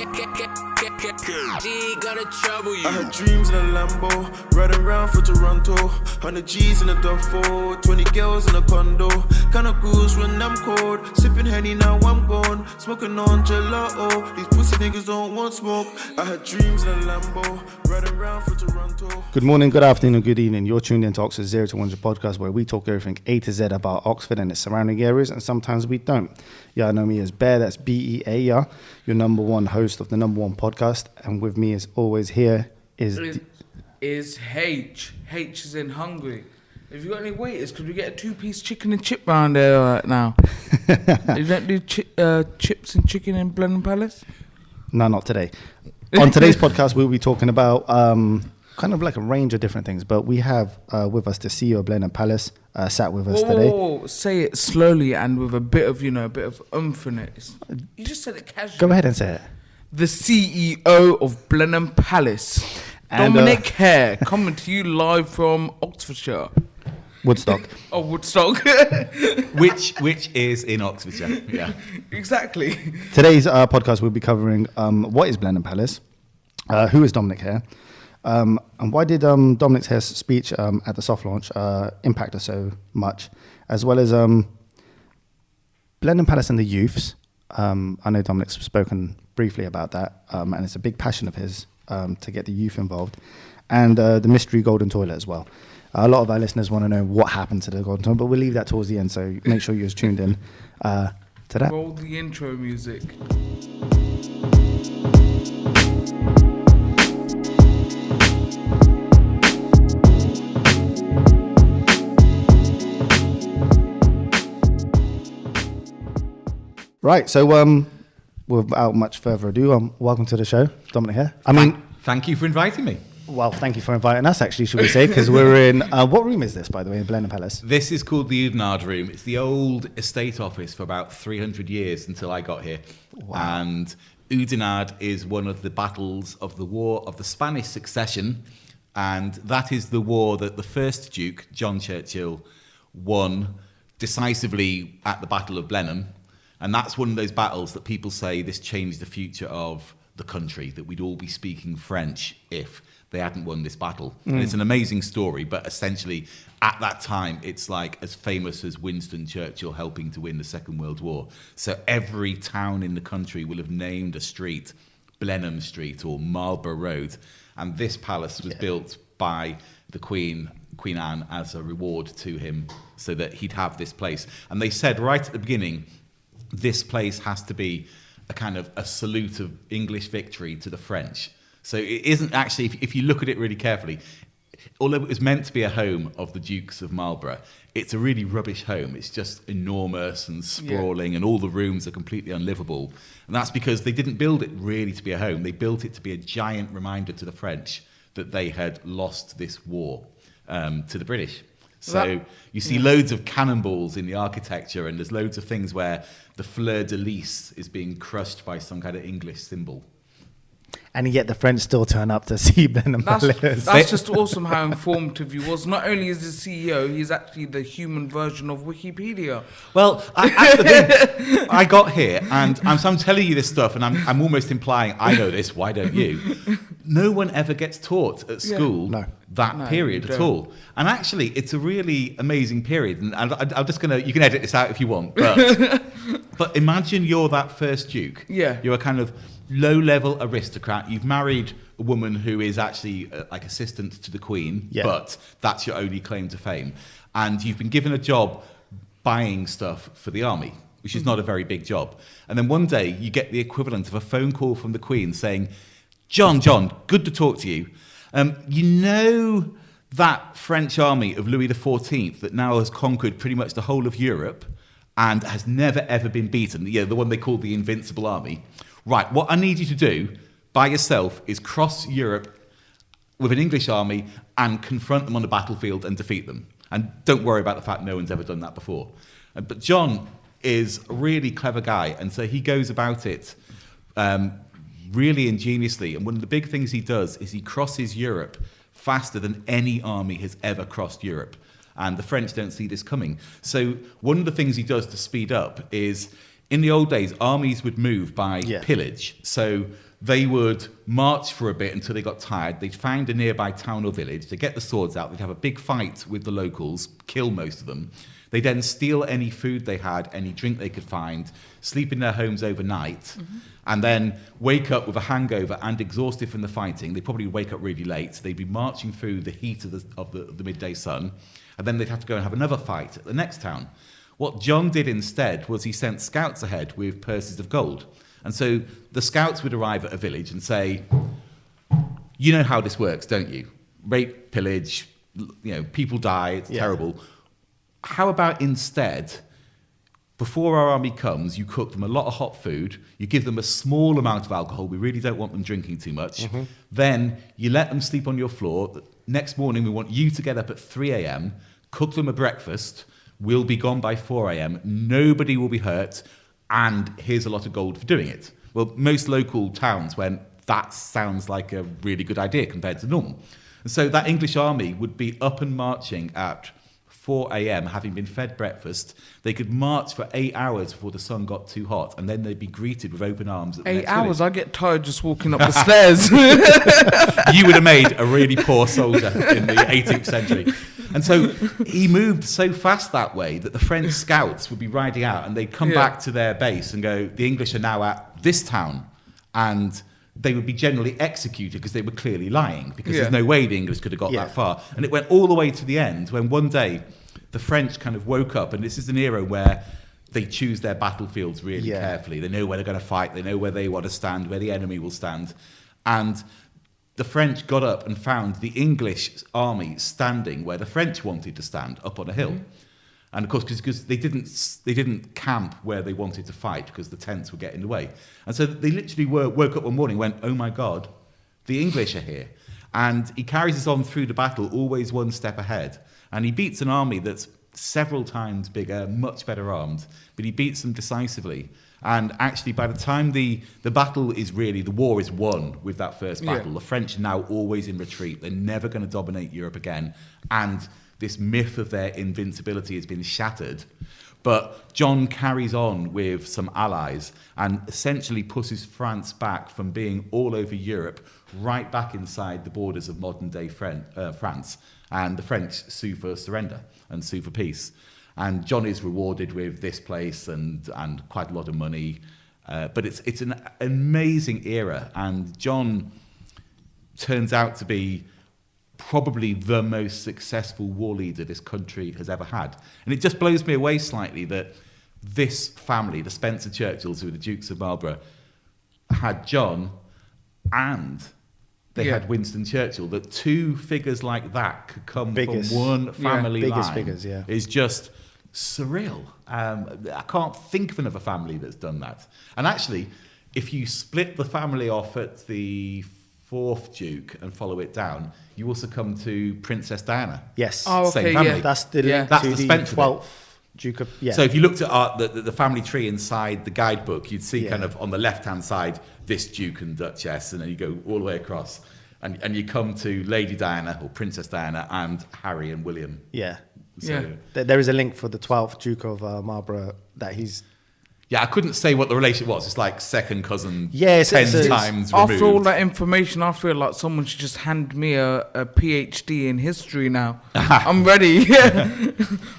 G gonna trouble you. I had dreams in a Lambo, riding around for Toronto. 100 G's in a duffel, 20 girls in a condo. Kinda cruise when I'm cold, sipping Henny now I'm gone. Smoking on gelato, these pussy niggas don't want smoke. I had dreams in a Lambo, riding around for Toronto. Good morning, good afternoon, good evening. You're tuned into Oxford 0 to 100 podcast, where we talk everything A to Z about Oxford and its surrounding areas, and sometimes we don't. Y'all know me as Bear, that's B-E-A, yeah, your number one host of the number one podcast. And with me as always here is H. H is in hungry. Have you got any waiters? Could we get a 2-piece chicken and chip round there right now? You don't do chips and chicken in Blenheim Palace? No, not today. On today's podcast, we'll be talking about kind of like a range of different things, but we have with us the CEO of Blenheim Palace sat with us today. Whoa, say it slowly and with a bit of oomph in it. You just said it casually. Go ahead and say it. The CEO of Blenheim Palace, And, Dominic Hare, coming to you live from Oxfordshire. Woodstock. Oh, Woodstock. which is in Oxfordshire. Yeah, exactly. Today's podcast we'll be covering what is Blenheim Palace, who is Dominic Hare, and why did Dominic Hare's speech at the soft launch impact us so much, as well as Blenheim Palace and the youths. I know Dominic's spoken briefly about that, and it's a big passion of his to get the youth involved, and the mystery golden toilet as well. A lot of our listeners want to know what happened to the golden toilet, but we'll leave that towards the end, so make sure you're tuned in to that. Roll the intro music. Right, so without much further ado, welcome to the show, Dominic Hare. Thank you for inviting me. Well, thank you for inviting us, actually, should we say, because we're in... what room is this, by the way, in Blenheim Palace? This is called the Udenard Room. It's the old estate office for about 300 years until I got here. Wow. And Udenard is one of the battles of the War of the Spanish Succession, and that is the war that the first Duke, John Churchill, won decisively at the Battle of Blenheim. And that's one of those battles that people say this changed the future of the country, that we'd all be speaking French if they hadn't won this battle. And it's an amazing story, but essentially at that time, it's like as famous as Winston Churchill helping to win the Second World War. So every town in the country will have named a street Blenheim Street or Marlborough Road. And this palace was built by the Queen Anne, as a reward to him so that he'd have this place. And they said right at the beginning, this place has to be a kind of a salute of English victory to the French. So it isn't actually, if you look at it really carefully, although it was meant to be a home of the Dukes of Marlborough, it's a really rubbish home. It's just enormous and sprawling, and all the rooms are completely unlivable. And that's because they didn't build it really to be a home. They built it to be a giant reminder to the French that they had lost this war to the British. So you see loads of cannonballs in the architecture, and there's loads of things where the fleur-de-lis is being crushed by some kind of English symbol. And yet the French still turn up to see Blenheim Palace. That's just awesome how informative he was. Not only is the CEO, he's actually the human version of Wikipedia. Well, I got here, and I'm telling you this stuff, and I'm almost implying, I know this, why don't you? No one ever gets taught at school that period at all. And actually, it's a really amazing period. And I'm just going to, you can edit this out if you want, but imagine you're that first Duke. Yeah. You're a kind of low-level aristocrat. You've married a woman who is actually like assistant to the Queen, but that's your only claim to fame. And you've been given a job buying stuff for the army, which is not a very big job. And then one day you get the equivalent of a phone call from the Queen saying, John, good to talk to you. You know that French army of Louis XIV that now has conquered pretty much the whole of Europe and has never, ever been beaten, the one they called the Invincible Army. Right, what I need you to do by yourself is cross Europe with an English army and confront them on the battlefield and defeat them. And don't worry about the fact no one's ever done that before. But John is a really clever guy, and so he goes about it really ingeniously. And one of the big things he does is he crosses Europe faster than any army has ever crossed Europe. And the French don't see this coming. So one of the things he does to speed up is, in the old days, armies would move by pillage. So they would march for a bit until they got tired. They'd find a nearby town or village. They'd get the swords out. They'd have a big fight with the locals, kill most of them. They then steal any food they had, any drink they could find, sleep in their homes overnight, and then wake up with a hangover and exhausted from the fighting. They'd probably wake up really late. They'd be marching through the heat of the midday sun, and then they'd have to go and have another fight at the next town. What John did instead was he sent scouts ahead with purses of gold. And so the scouts would arrive at a village and say, you know how this works, don't you? Rape, pillage, people die, it's terrible. How about instead, before our army comes, you cook them a lot of hot food, you give them a small amount of alcohol, we really don't want them drinking too much, then you let them sleep on your floor. Next morning, we want you to get up at 3 a.m., cook them a breakfast, we'll be gone by 4 a.m., nobody will be hurt, and here's a lot of gold for doing it. Well, most local towns went, that sounds like a really good idea compared to normal. And so that English army would be up and marching at 4 a.m., having been fed breakfast. They could march for 8 hours before the sun got too hot, and then they'd be greeted with open arms at the 8 next hours? village. I get tired just walking up the stairs. You would have made a really poor soldier in the 18th century. And so he moved so fast that way that the French scouts would be riding out and they'd come back to their base and go, the English are now at this town. And they would be generally executed because they were clearly lying, because there's no way the English could have got that far. And it went all the way to the end when one day the French kind of woke up, and this is an era where they choose their battlefields really carefully. They know where they're going to fight. They know where they want to stand, where the enemy will stand. And the French got up and found the English army standing where the French wanted to stand, up on a hill. And of course, because they didn't camp where they wanted to fight because the tents were getting in the way. And so they literally woke up one morning and went, oh my God, the English are here. And he carries us on through the battle, always one step ahead. And he beats an army that's several times bigger, much better armed, but he beats them decisively. And actually, by the time the war is won with that first battle. The French are now always in retreat. They're never going to dominate Europe again. And this myth of their invincibility has been shattered. But John carries on with some allies and essentially pushes France back from being all over Europe right back inside the borders of modern-day France. And the French sue for surrender and sue for peace. And John is rewarded with this place and quite a lot of money. But it's an amazing era. And John turns out to be probably the most successful war leader this country has ever had. And it just blows me away slightly that this family, the Spencer Churchills, who were the Dukes of Marlborough, had John and they had Winston Churchill. That two figures like that could come from one family line is just surreal. I can't think of another family that's done that. And actually, if you split the family off at the fourth Duke and follow it down, you also come to Princess Diana. Yes. Oh, okay, same family. Yeah. That's the link That's to the the Spencer 12th Duke of... Yeah. So if you looked at the family tree inside the guidebook, you'd see kind of on the left-hand side, this Duke and Duchess, and then you go all the way across, and you come to Lady Diana, or Princess Diana, and Harry and William. Yeah. So, There is a link for the 12th Duke of Marlborough that he's... Yeah, I couldn't say what the relationship was. It's like second cousin 10 times removed. After all that information, I feel like someone should just hand me a PhD in history now. I'm ready.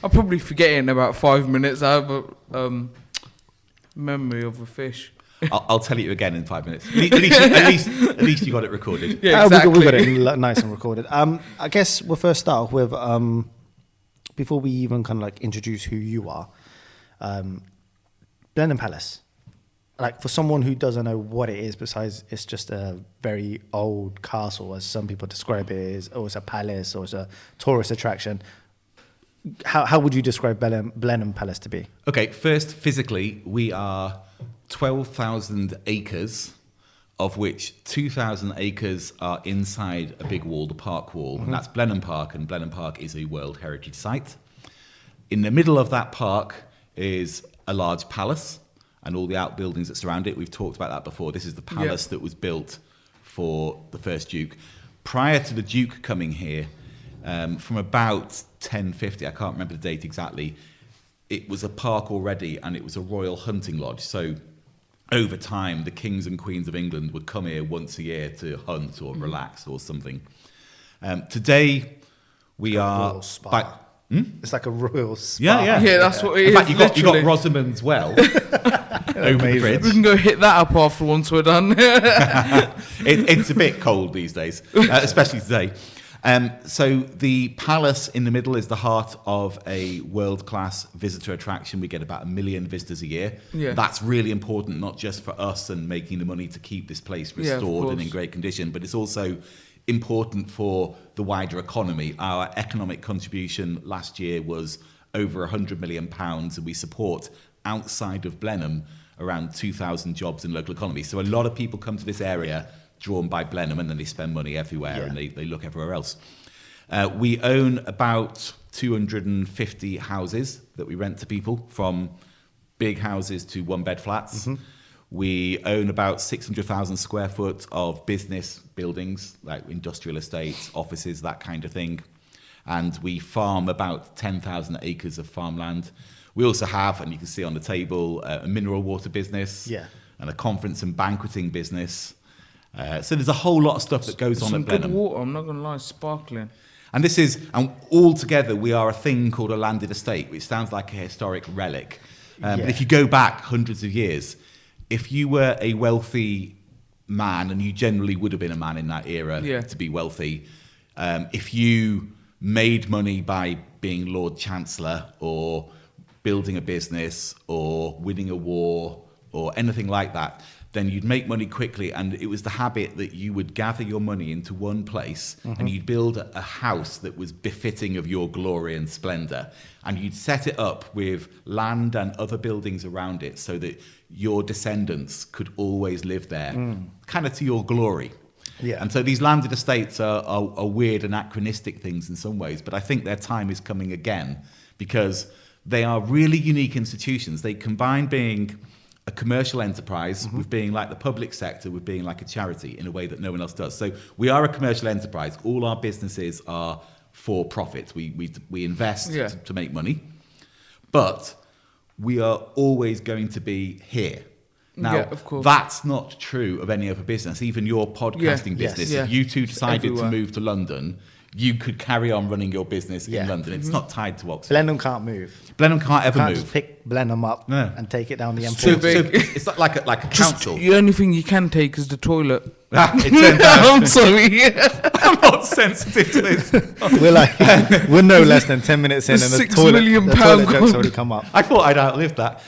I'll probably forget it in about 5 minutes. I have a memory of a fish. I'll tell you again in 5 minutes. At least you got it recorded. Yeah, exactly. We got it nice and recorded. I guess we'll first start off with, before we even kind of like introduce who you are, Blenheim Palace. Like, for someone who doesn't know what it is, besides it's just a very old castle, as some people describe it as, or it's a palace, or it's a tourist attraction. How would you describe Blenheim Palace to be? Okay, first, physically, we are 12,000 acres, of which 2,000 acres are inside a big wall, the Park Wall, and that's Blenheim Park, and Blenheim Park is a World Heritage Site. In the middle of that park is a large palace and all the outbuildings that surround it. We've talked about that before. This is the palace that was built for the first Duke. Prior to the Duke coming here, from about 1050, I can't remember the date exactly, it was a park already, and it was a royal hunting lodge. So over time, the kings and queens of England would come here once a year to hunt or relax or something. Today, we are... Royal spa. It's like a royal spa. Yeah. Yeah, that's what it In is. fact, you got literally. Rosamond's Well over the Amazing. bridge. We can go hit that up after once we're done. It's a bit cold these days, especially today. So the palace in the middle is the heart of a world-class visitor attraction. We get about 1 million visitors a year. Yeah. That's really important, not just for us and making the money to keep this place restored and in great condition, but it's also important for the wider economy. Our economic contribution last year was over £100 million, and we support outside of Blenheim around 2,000 jobs in local economy. So a lot of people come to this area drawn by Blenheim, and then they spend money everywhere and they look everywhere else. We own about 250 houses that we rent to people, from big houses to one-bed flats. We own about 600,000 square foot of business buildings, like industrial estates, offices, that kind of thing. And we farm about 10,000 acres of farmland. We also have, and you can see on the table, a mineral water business and a conference and banqueting business. So there's a whole lot of stuff that goes on Some at good Blenheim. water, I'm not going to lie, sparkling. And this is, and all together, we are a thing called a landed estate, which sounds like a historic relic. But if you go back hundreds of years, if you were a wealthy man, and you generally would have been a man in that era to be wealthy, if you made money by being Lord Chancellor or building a business or winning a war or anything like that, then you'd make money quickly, and it was the habit that you would gather your money into one place and you'd build a house that was befitting of your glory and splendor, and you'd set it up with land and other buildings around it so that your descendants could always live there, kind of to your glory. And so these landed estates are weird, anachronistic things in some ways, but I think their time is coming again, because they are really unique institutions. They combine being a commercial enterprise with being like the public sector, with being like a charity in a way that no one else does. So we are a commercial enterprise. All our businesses are for profit. We invest to make money, but we are always going to be here. Now, of course. that's not true of any other business, even your podcasting business. If you two decided to move to London, you could carry on running your business in London. It's not tied to Oxford. Blenheim can't move. Blenheim can't ever Can't move. just pick Blenheim up and take it down the M4. So it's not like a council. The only thing you can take is the toilet. It turns out I'm sorry. I'm not sensitive to this. we're no less than 10 minutes in, and the £6 toilet million joke's gone. already come up. I thought I'd outlived that.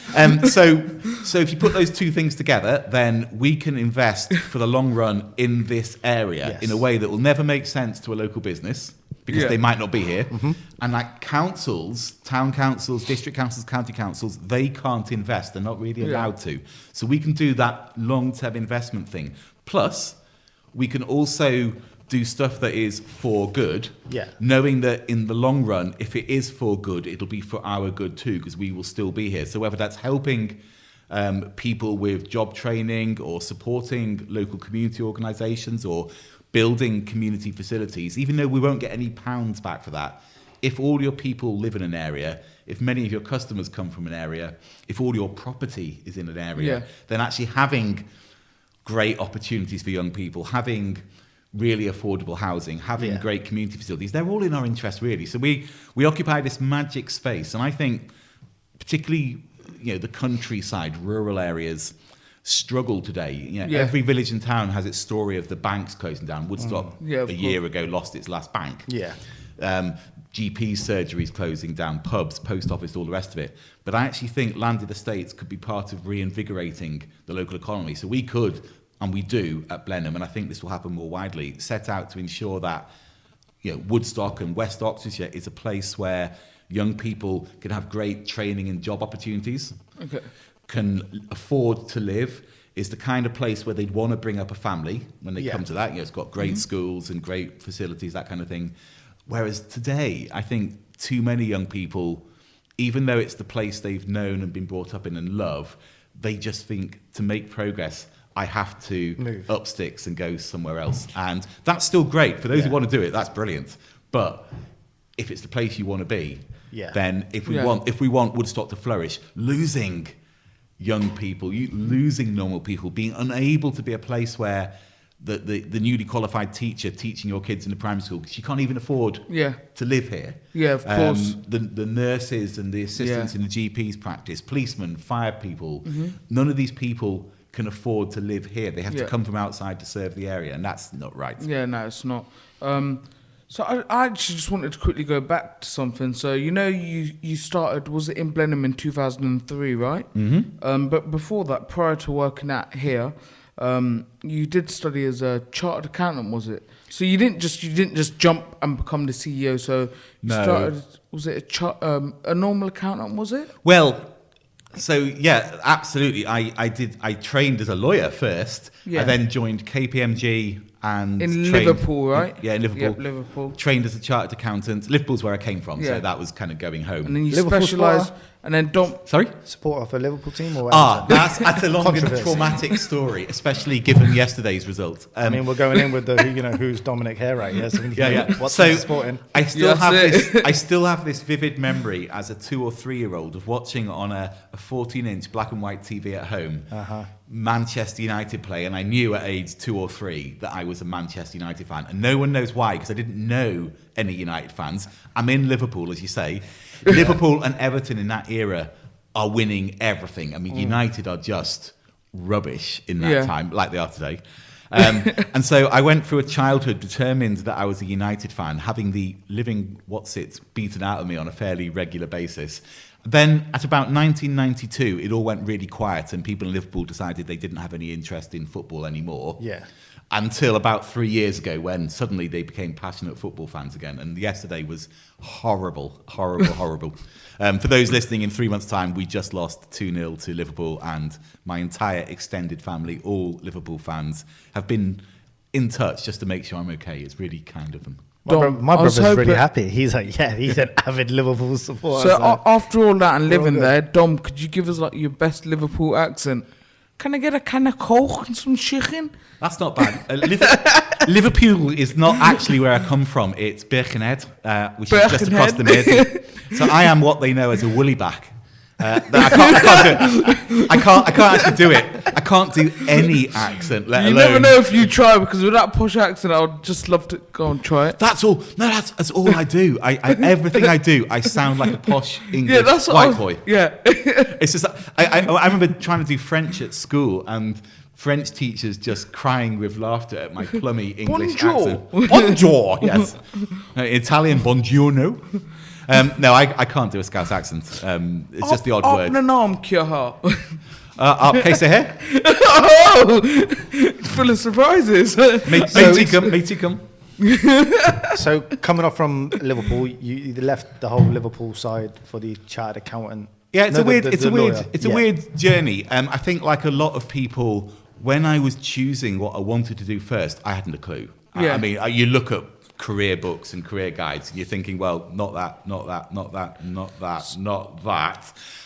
So if you put those two things together, then we can invest for the long run in this area in a way that will never make sense to a local business, because they might not be here. And like councils, town councils, district councils, county councils, they can't invest. They're not really allowed to. So we can do that long-term investment thing. Plus, we can also do stuff that is for good, knowing that in the long run, if it is for good, it'll be for our good too, because we will still be here. So whether that's helping people with job training, or supporting local community organisations, or building community facilities, even though we won't get any pounds back for that, if all your people live in an area, if many of your customers come from an area, if all your property is in an area, then actually having great opportunities for young people, having really affordable housing, having great community facilities, they're all in our interest, really. So we occupy this magic space, and I think particularly the countryside, rural areas struggle today. Every village and town has its story of the banks closing down. Woodstock a year ago lost its last bank. GP surgeries closing down, pubs, post office, all the rest of it. But I actually think landed estates could be part of reinvigorating the local economy. So we could, and we do at Blenheim, and I think this will happen more widely, set out to ensure that Woodstock and West Oxfordshire is a place where young people can have great training and job opportunities, can afford to live, is the kind of place where they'd want to bring up a family when they come to that. It's got great schools and great facilities, that kind of thing. Whereas today, I think too many young people, even though it's the place they've known and been brought up in and love, they just think to make progress, I have to move up sticks and go somewhere else. And that's still great. For those who want to do it, that's brilliant. But if it's the place you want to be, then if we want Woodstock to flourish, losing young people, losing normal people, being unable to be a place where the newly qualified teacher teaching your kids in the primary school, because you can't even afford to live here. Yeah, of course. The nurses and the assistants in the GP's practice, policemen, fire people, none of these people can afford to live here. They have to come from outside to serve the area, and that's not right. Yeah, no, it's not. So I actually just wanted to quickly go back to something. So, you started, was it in Blenheim in 2003, right? Mm-hmm. But before that, prior to working out here, you did study as a chartered accountant, was it? So you didn't just jump and become the CEO. So you started, was it a normal accountant, was it? Well, so yeah, absolutely. I trained as a lawyer first. Yeah. I then joined KPMG and Liverpool, right? In Liverpool. Yep, Liverpool. Trained as a chartered accountant. Liverpool's where I came from, so that was kind of going home. And then you specialised, and then Sorry? Supporter of a Liverpool team or that's a long and traumatic story, especially given yesterday's result. I mean, we're going in with the who's Dominic Hair, right? Yeah, so what's supporting? I still have this vivid memory as a 2 or 3 year old of watching on a 14-inch black and white TV at home. Manchester United play, and I knew at age 2 or 3 that I was a Manchester United fan, and no one knows why, because I didn't know any United fans. I'm in Liverpool, as you say. Liverpool and Everton in that era are winning everything. I mean, United are just rubbish in that time, like they are today. And so I went through a childhood determined that I was a United fan, having the living what's-its beaten out of me on a fairly regular basis. Then, at about 1992, it all went really quiet, and people in Liverpool decided they didn't have any interest in football anymore. Yeah. Until about 3 years ago, when suddenly they became passionate football fans again. And yesterday was horrible. For those listening, in 3 months' time, we just lost 2-0 to Liverpool, and my entire extended family, all Liverpool fans, have been in touch just to make sure I'm okay. It's really kind of them. My brother's really happy. He's like, he's an avid Liverpool supporter. So after all that and living there, Dom, could you give us like your best Liverpool accent? Can I get a can of Coke and some chicken? That's not bad. Liverpool is not actually where I come from. It's Birkenhead, which is just across the Mersey. So I am what they know as a woolly back. I can't actually do it. I can't do any accent, let alone... You never know if you try, because with that posh accent, I would just love to go and try it. That's all. No, that's all I do. Everything I do, I sound like a posh English white boy. Yeah. It's just... I remember trying to do French at school, and French teachers just crying with laughter at my plummy English accent. Bonjour, yes. Italian, buongiorno. No, I can't do a Scouse accent. It's just the odd word. Okay, say here. Oh, it's full of surprises. Matey come. So coming off from Liverpool, you left the whole Liverpool side for the chartered accountant. Yeah, it's a weird journey. I think, like a lot of people, when I was choosing what I wanted to do first, I hadn't a clue. Yeah. I mean, you look at career books and career guides, and you're thinking, well, not that.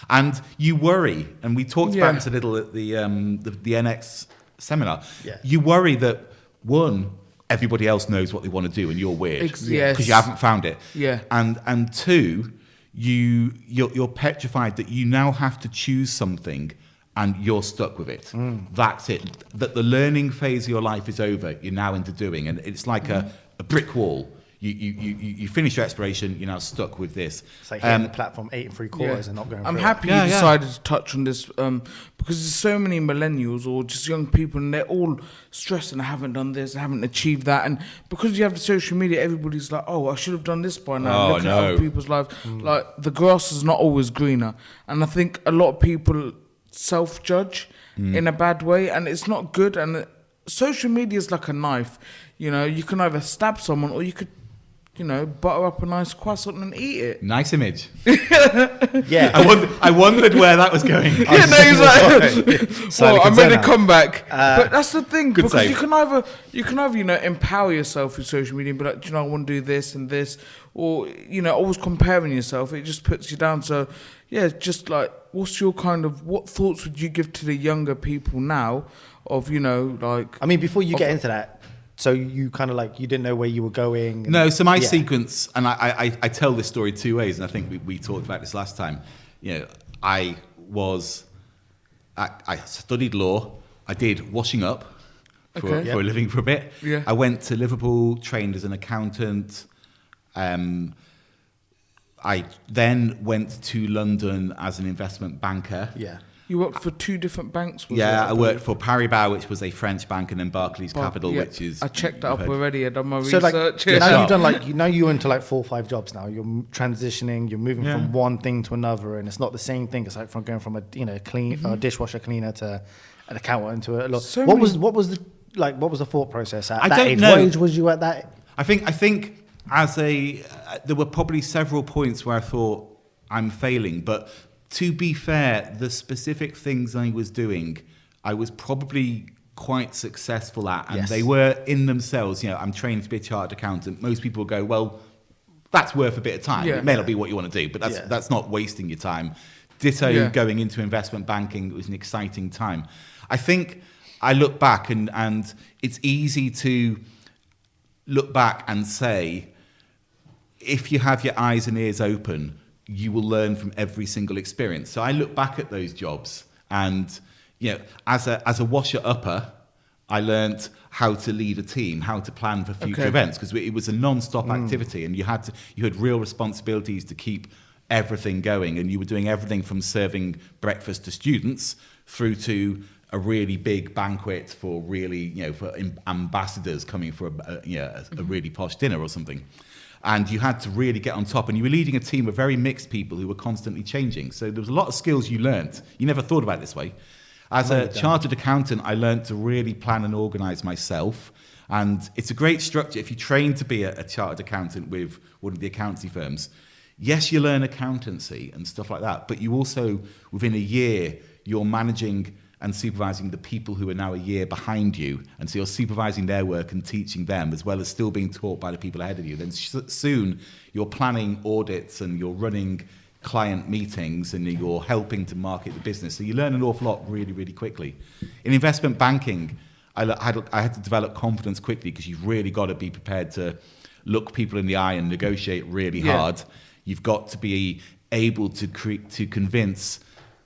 And you worry, and we talked about this a little at the NX seminar. Yeah. You worry that, one, everybody else knows what they want to do, and you're weird because Yes. you haven't found it. Yeah. And two, you're petrified that you now have to choose something and you're stuck with it. That's it. That the learning phase of your life is over. You're now into doing, and it's like a brick wall. You finish your exploration, you're now stuck with this. It's like hitting the platform 8 3/4 and not going I'm through happy you decided to touch on this because there's so many millennials or just young people, and they're all stressed and I haven't done this, I haven't achieved that. And because you have the social media, everybody's like, oh, I should have done this by now. Look at other people's lives. Like, the grass is not always greener. And I think a lot of people self-judge in a bad way, and it's not good. And social media is like a knife. You know, you can either stab someone or you could, butter up a nice croissant and eat it. Nice image. Yeah. I wondered where that was going. Yeah, no, he's like, well, I made a comeback. But that's the thing, because save. you can either, empower yourself with social media and be like, I want to do this and this, or, always comparing yourself. It just puts you down. So, yeah, just like, what thoughts would you give to the younger people now of, like... I mean, before you get into that, so you kind of like, you didn't know where you were going? No, so my sequence, and I tell this story two ways, and I think we talked about this last time. I was I studied law. I did washing up for Okay. a living for a bit. Yeah. I went to Liverpool, trained as an accountant. I then went to London as an investment banker. Yeah. You worked for 2 different banks. Was Yeah, it? I worked for Paribas, which was a French bank, and then Barclays Capital, Yeah, which is... I checked that up you've heard- already. I done my So like research. now you've done like now you're into like 4 or 5 jobs now. You're transitioning. You're moving Yeah. from one thing to another, and it's not the same thing. It's like from going from a dishwasher cleaner to an accountant to a lot. So what many- was the thought process at I that don't age? know. What age was you at that? I think there were probably several points where I thought I'm failing, but to be fair, the specific things I was doing, I was probably quite successful at, and Yes. they were in themselves. I'm trained to be a chartered accountant. Most people go, well, that's worth a bit of time. Yeah. It may not be what you want to do, but Yeah. that's not wasting your time. Ditto Yeah. going into investment banking. It was an exciting time. I think I look back and it's easy to look back and say, if you have your eyes and ears open, you will learn from every single experience. So I look back at those jobs and, as a washer-upper, I learnt how to lead a team, how to plan for future Okay. events, because it was a non-stop activity, and you had real responsibilities to keep everything going, and you were doing everything from serving breakfast to students through to a really big banquet for ambassadors coming for a really posh dinner or something. And you had to really get on top, and you were leading a team of very mixed people who were constantly changing. So there was a lot of skills you learnt. You never thought about it this way. As a chartered accountant, I learned to really plan and organise myself. And it's a great structure. If you train to be a chartered accountant with one of the accountancy firms, yes, you learn accountancy and stuff like that, but you also, within a year, you're managing and supervising the people who are now a year behind you. And so you're supervising their work and teaching them, as well as still being taught by the people ahead of you. Then soon you're planning audits and you're running client meetings and you're helping to market the business. So you learn an awful lot really, really quickly. In investment banking, I had to develop confidence quickly, because you've really got to be prepared to look people in the eye and negotiate really hard. You've got to be able to convince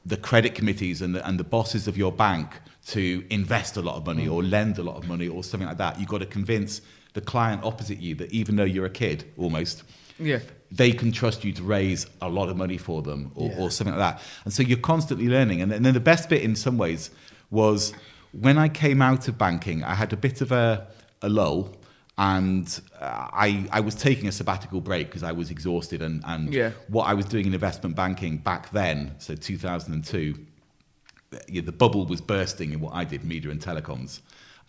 the credit committees and the bosses of your bank to invest a lot of money or lend a lot of money or something like that. You've got to convince the client opposite you that even though you're a kid almost, they can trust you to raise a lot of money for them or something like that. And so you're constantly learning. And then the best bit in some ways was when I came out of banking, I had a bit of a lull. And I was taking a sabbatical break because I was exhausted, and what I was doing in investment banking back then, so 2002, the bubble was bursting in what I did, media and telecoms.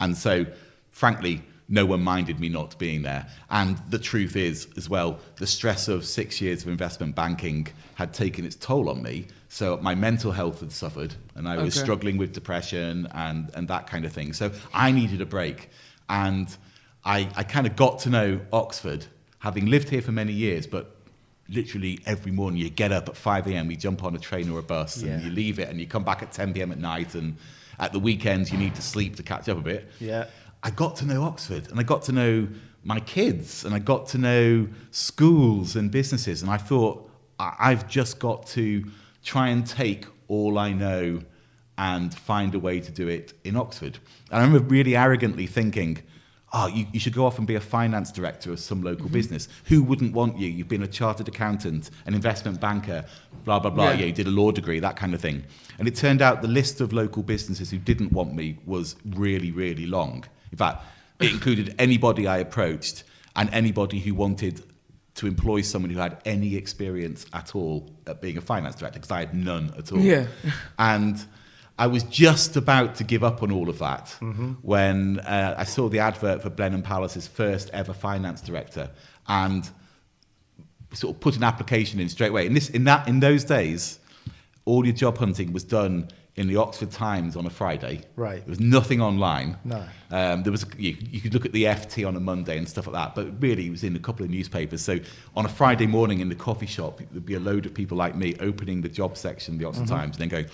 And so, frankly, no one minded me not being there. And the truth is, as well, the stress of 6 years of investment banking had taken its toll on me. So my mental health had suffered, and I was struggling with depression and that kind of thing. So I needed a break. And I kind of got to know Oxford, having lived here for many years, but literally every morning you get up at 5 a.m, you jump on a train or a bus, and you leave it, and you come back at 10 p.m. at night, and at the weekends you need to sleep to catch up a bit. Yeah. I got to know Oxford, and I got to know my kids, and I got to know schools and businesses, and I thought, I've just got to try and take all I know and find a way to do it in Oxford. And I remember really arrogantly thinking, you should go off and be a finance director of some local business. Who wouldn't want you? You've been a chartered accountant, an investment banker, blah, blah, blah. Yeah, you did a law degree, that kind of thing. And it turned out the list of local businesses who didn't want me was really, really long. In fact, it included anybody I approached and anybody who wanted to employ someone who had any experience at all at being a finance director, because I had none at all. Yeah. And I was just about to give up on all of that when I saw the advert for Blenheim Palace's first ever finance director, and sort of put an application in straight away. In those days, all your job hunting was done in the Oxford Times on a Friday. Right. There was nothing online. No. There was you could look at the FT on a Monday and stuff like that, but really it was in a couple of newspapers. So on a Friday morning in the coffee shop, there'd be a load of people like me opening the job section of the Oxford Times and then going,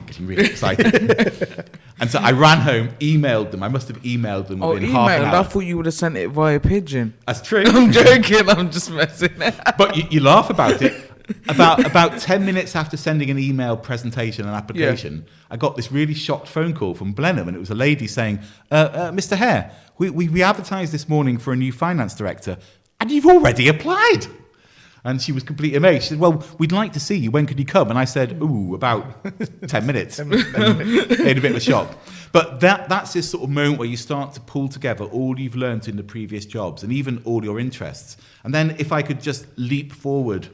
getting really excited. And so I ran home, emailed them. I must have emailed them within half an hour. I thought you would have sent it via pigeon. That's true. I'm joking. I'm just messing. But you laugh about it. about 10 minutes after sending an email presentation and application, I got this really shocked phone call from Blenheim, and it was a lady saying, Mr. Hare, we advertised this morning for a new finance director, and you've already applied. And she was completely amazed. She said, well, we'd like to see you. When could you come? And I said, about 10 minutes. And it had a bit of a shock. But that's this sort of moment where you start to pull together all you've learned in the previous jobs and even all your interests. And then if I could just leap forward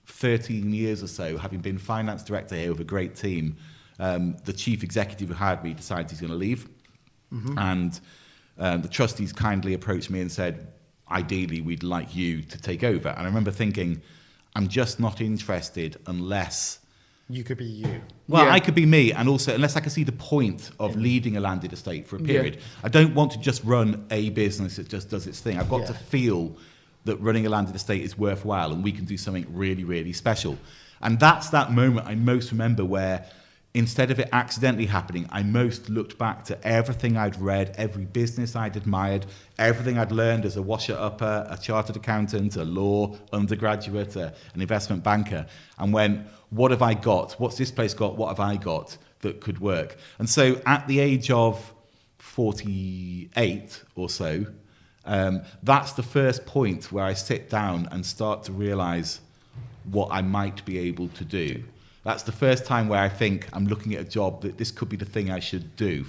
13 years or so, having been finance director here with a great team, the chief executive who hired me decided he's going to leave. Mm-hmm. And the trustees kindly approached me and said, ideally, we'd like you to take over. And I remember thinking, I'm just not interested unless... You could be you. Well, I could be me, and also unless I can see the point of leading a landed estate for a period. I don't want to just run a business that just does its thing. I've got to feel that running a landed estate is worthwhile and we can do something really, really special. And that's that moment I most remember where, instead of it accidentally happening, I most looked back to everything I'd read, every business I'd admired, everything I'd learned as a washer-upper, a chartered accountant, a law undergraduate, an investment banker, and went, what have I got? What's this place got? What have I got that could work? And so at the age of 48 or so, that's the first point where I sit down and start to realise what I might be able to do. That's the first time where I think I'm looking at a job that this could be the thing I should do.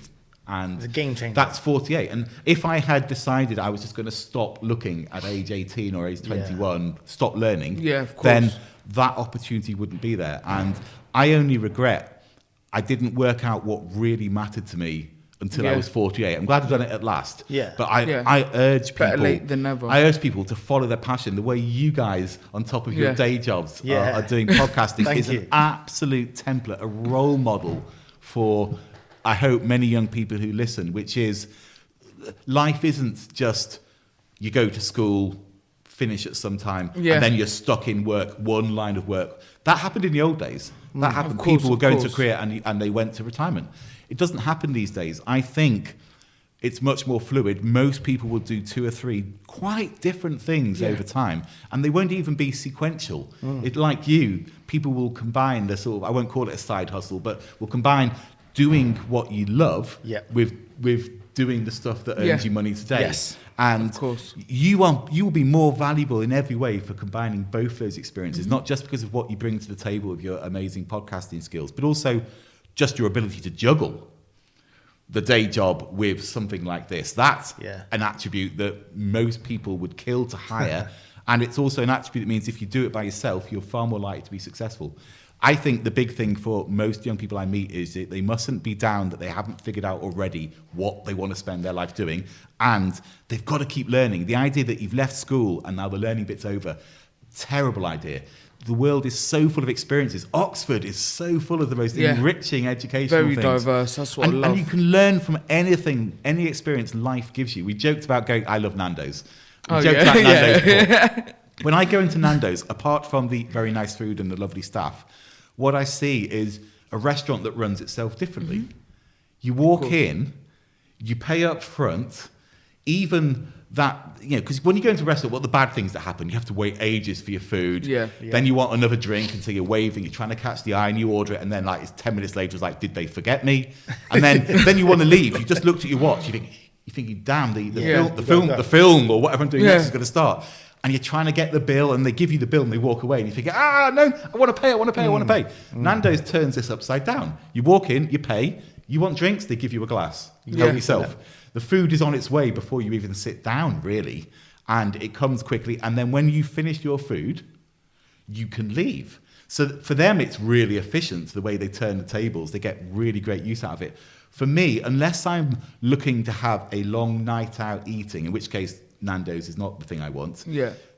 And it's a game changer. That's 48. And if I had decided I was just going to stop looking at age 18 or age 21, stop learning, then that opportunity wouldn't be there. And I only regret I didn't work out what really mattered to me until I was 48. I'm glad I've done it at last. Yeah. But I urge people... Better late than never. I urge people to follow their passion. The way you guys, on top of your day jobs, are doing podcasting is an absolute template, a role model for, I hope, many young people who listen, which is, life isn't just you go to school, finish at some time, and then you're stuck in work, one line of work. That happened in the old days. That happened. People were going to a career and they went to retirement. It doesn't happen these days. I think it's much more fluid. Most people will do 2 or 3 quite different things over time, and they won't even be sequential. It, like you, people will combine the sort of, I won't call it a side hustle, but will combine doing what you love with doing the stuff that earns you money today. Yes. And of course. you will be more valuable in every way for combining both those experiences, not just because of what you bring to the table with your amazing podcasting skills, but also just your ability to juggle the day job with something like this. That's an attribute that most people would kill to hire. And it's also an attribute that means if you do it by yourself, you're far more likely to be successful. I think the big thing for most young people I meet is that they mustn't be down that they haven't figured out already what they want to spend their life doing. And they've got to keep learning. The idea that you've left school and now the learning bit's over, terrible idea. The world is so full of experiences. Oxford is so full of the most enriching educational Very things. diverse. That's what I love. And you can learn from anything, any experience life gives you. We joked about going, I love Nando's. We joked about Nando's before. When I go into Nando's, apart from the very nice food and the lovely staff, what I see is a restaurant that runs itself differently. Mm-hmm. You walk in, you pay up front, even that, because when you go into a restaurant, what are the bad things that happen? You have to wait ages for your food. Then you want another drink until you're waving, you're trying to catch the eye and you order it, and then like it's 10 minutes later, it's like, did they forget me? And then you want to leave. You just looked at your watch, you're thinking, damn, the film or whatever I'm doing next is going to start. And you're trying to get the bill, and they give you the bill, and they walk away, and you think, no, I want to pay. Nando's turns this upside down. You walk in, you pay, you want drinks, they give you a glass. You help yourself. The food is on its way before you even sit down, really, and it comes quickly. And then when you finish your food, you can leave. So for them, it's really efficient, the way they turn the tables. They get really great use out of it. For me, unless I'm looking to have a long night out eating, in which case Nando's is not the thing I want.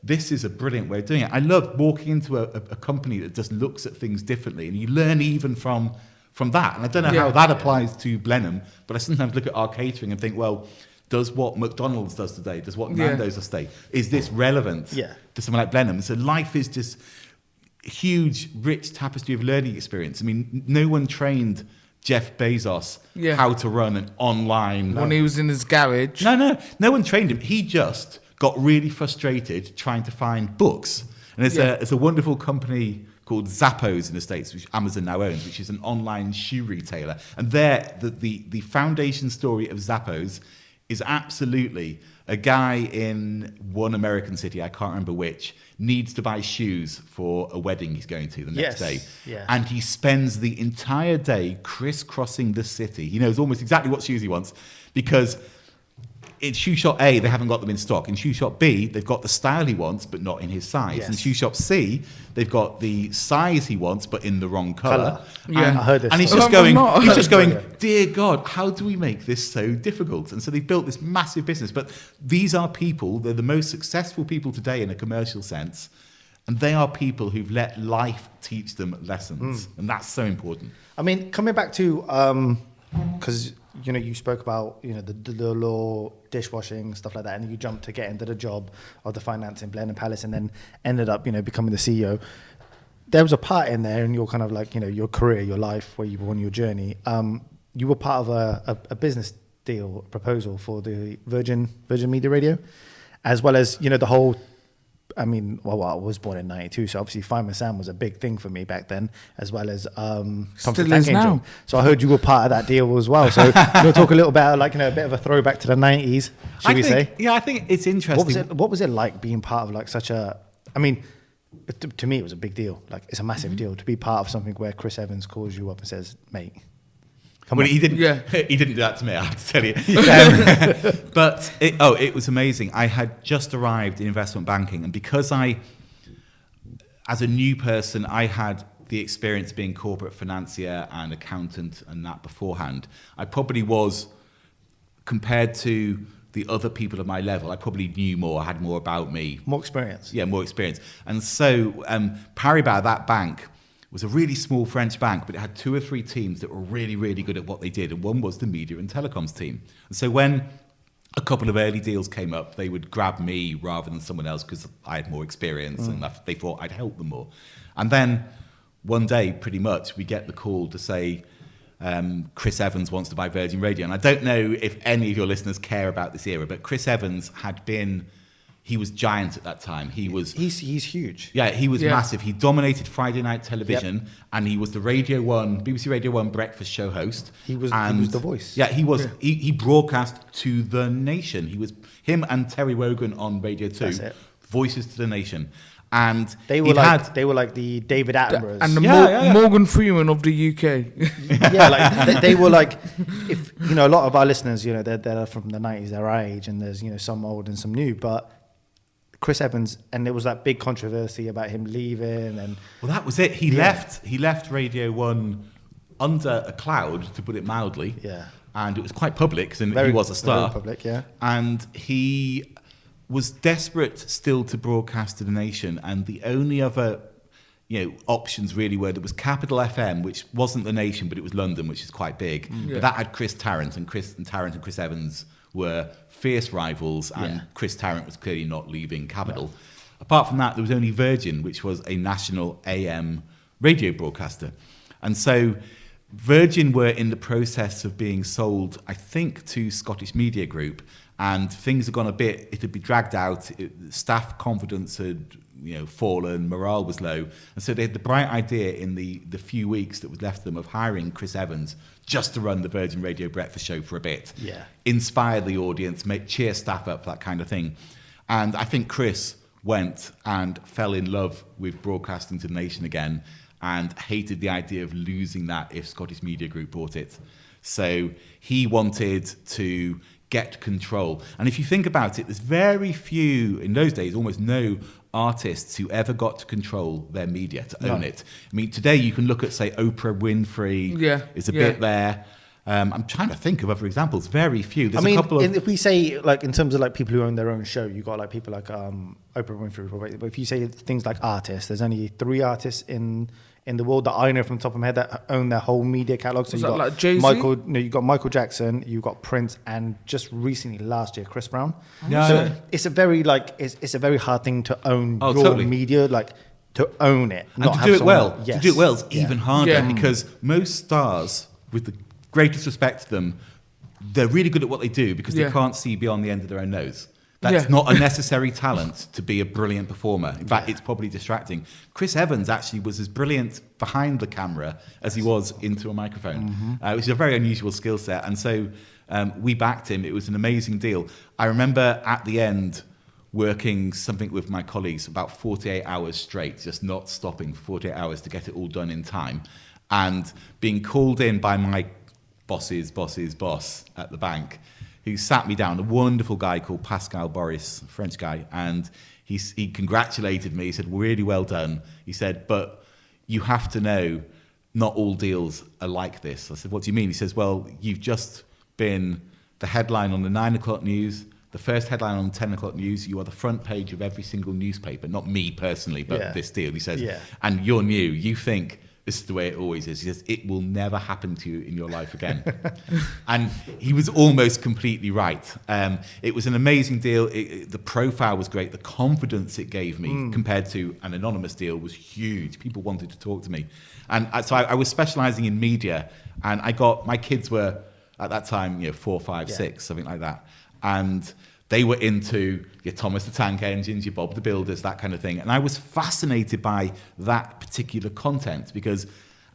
This is a brilliant way of doing it. I love walking into a company that just looks at things differently, and you learn even from that. And I don't know how that applies to Blenheim, but I sometimes look at our catering and think, well, does what McDonald's does today, does what Nando's does today, is this relevant to someone like Blenheim? So life is just a huge, rich tapestry of learning experience. I mean, no one trained Jeff Bezos how to run an online... When he was in his garage. No one trained him. He just got really frustrated trying to find books. And it's a wonderful company called Zappos in the States, which Amazon now owns, which is an online shoe retailer. And there, the foundation story of Zappos is absolutely a guy in one American city, I can't remember which, needs to buy shoes for a wedding he's going to the next day. Yeah. And he spends the entire day crisscrossing the city. He knows almost exactly what shoes he wants, because in shoe shop A, they haven't got them in stock. In shoe shop B, they've got the style he wants, but not in his size. Yes. In shoe shop C, they've got the size he wants, but in the wrong colour. Yeah, I heard this And he's story. just going, dear God, how do we make this so difficult? And so they've built this massive business. But these are people, they're the most successful people today in a commercial sense. And they are people who've let life teach them lessons. And that's so important. I mean, coming back to, because, you spoke about, the law, dishwashing, stuff like that, and you jumped to get into the job of the finance in Blenheim Palace and then ended up, becoming the CEO. There was a part in there in your kind of like, your career, your life, where you were on your journey. You were part of a business deal proposal for the Virgin Media Radio, as well as, the whole... I was born in 92, so obviously Fireman Sam was a big thing for me back then, as well as Still is now. So I heard you were part of that deal as well. So you'll talk a little about a bit of a throwback to the 90s, should we say? Yeah, I think it's interesting. What was it like being part of like such a? I mean, to me it was a big deal. Like it's a massive deal to be part of something where Chris Evans calls you up and says, "Mate." He didn't. Yeah. He didn't do that to me, I have to tell you. But it was amazing. I had just arrived in investment banking, and because as a new person, I had the experience being corporate financier and accountant and that beforehand. I probably was, compared to the other people of my level, I probably knew more, had more about me. More experience. Yeah, more experience. And so Paribas, that bank, was a really small French bank, but it had 2 or 3 teams that were really, really good at what they did. And one was the media and telecoms team. And so when a couple of early deals came up, they would grab me rather than someone else because I had more experience and they thought I'd help them more. And then one day, pretty much, we get the call to say, Chris Evans wants to buy Virgin Radio. And I don't know if any of your listeners care about this era, but Chris Evans he was giant at that time. He's huge. Yeah, he was massive. He dominated Friday night television, and he was the BBC Radio 1 breakfast show host. He was the voice. Yeah, he was. Yeah. He broadcast to the nation. He was him and Terry Wogan on Radio 2, voices to the nation. And they were like the David Attenboroughs and the Morgan Freeman of the UK. They were like, if a lot of our listeners, they're from the 90s, they're our age, and there's some old and some new, but Chris Evans, and there was that big controversy about him leaving, and that was it. He left Radio 1 under a cloud, to put it mildly. Yeah, and it was quite public, and he was a star. Very public, yeah. And he was desperate still to broadcast to the nation, and the only other options really were, there was Capital FM, which wasn't the nation, but it was London, which is quite big. But that had Chris Tarrant, and Chris Evans were fierce rivals, and Chris Tarrant was clearly not leaving Capital. No. Apart from that, there was only Virgin, which was a national AM radio broadcaster. And so Virgin were in the process of being sold, I think, to Scottish Media Group, and things had gone it had been dragged out, staff confidence had fallen, morale was low, and so they had the bright idea in the few weeks that was left them of hiring Chris Evans just to run the Virgin Radio breakfast show for a bit, inspire the audience, cheer staff up, that kind of thing. And I think Chris went and fell in love with broadcasting to the nation again, and hated the idea of losing that if Scottish Media Group bought it. So he wanted to get control. And if you think about it, there's very few, in those days, almost no artists who ever got to control their media, to own it. I mean, today you can look at, say, Oprah Winfrey is a bit there. I'm trying to think of other examples. Very few. There's a couple of... if we say, like, in terms of like people who own their own show, you got like people like Oprah Winfrey. But if you say things like artists, there's only 3 artists in the world that I know from the top of my head that own their whole media catalog. So you got like Jay-Z? you got Michael Jackson, you got Prince, and just recently last year Chris Brown. It's a very it's a very hard thing to own your media, like to own it and to do it well. To do it well is even harder because most stars, with the greatest respect to them, they're really good at what they do because they can't see beyond the end of their own nose. That's not a necessary talent to be a brilliant performer. In fact, it's probably distracting. Chris Evans actually was as brilliant behind the camera as he was into a microphone, which is a very unusual skill set. And so we backed him. It was an amazing deal. I remember at the end working something with my colleagues about 48 hours straight, just not stopping for 48 hours to get it all done in time, and being called in by my boss's boss at the bank, who sat me down, a wonderful guy called Pascal Boris, a French guy, and he congratulated me. He said, really well done. He said, but you have to know not all deals are like this. I said, what do you mean? He says, well, you've just been the headline on the 9 o'clock news, the first headline on 10 o'clock news. You are the front page of every single newspaper, not me personally, but this deal. He says, and you're new. You think this is the way it always is. He says, it will never happen to you in your life again. And he was almost completely right. It was an amazing deal. The profile was great. The confidence it gave me compared to an anonymous deal was huge. People wanted to talk to me. And so I was specializing in media, and my kids were at that time, 4, 5, 6, something like that. And they were into your Thomas the Tank Engines, your Bob the Builders, that kind of thing. And I was fascinated by that particular content because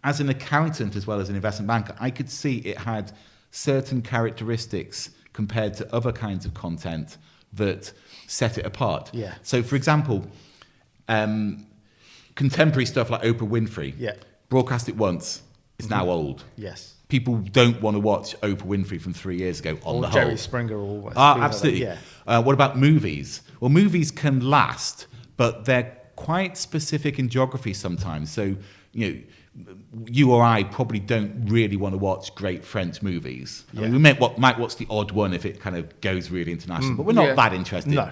as an accountant as well as an investment banker, I could see it had certain characteristics compared to other kinds of content that set it apart. Yeah. So, for example, contemporary stuff like Oprah Winfrey, broadcast it once, it's now old. Yes. People don't want to watch Oprah Winfrey from 3 years ago on the whole. Jerry Springer or absolutely. Like that. What about movies? Well, movies can last, but they're quite specific in geography sometimes. So, you or I probably don't really want to watch great French movies. I mean, we might watch the odd one if it kind of goes really international, but we're not that interested. No.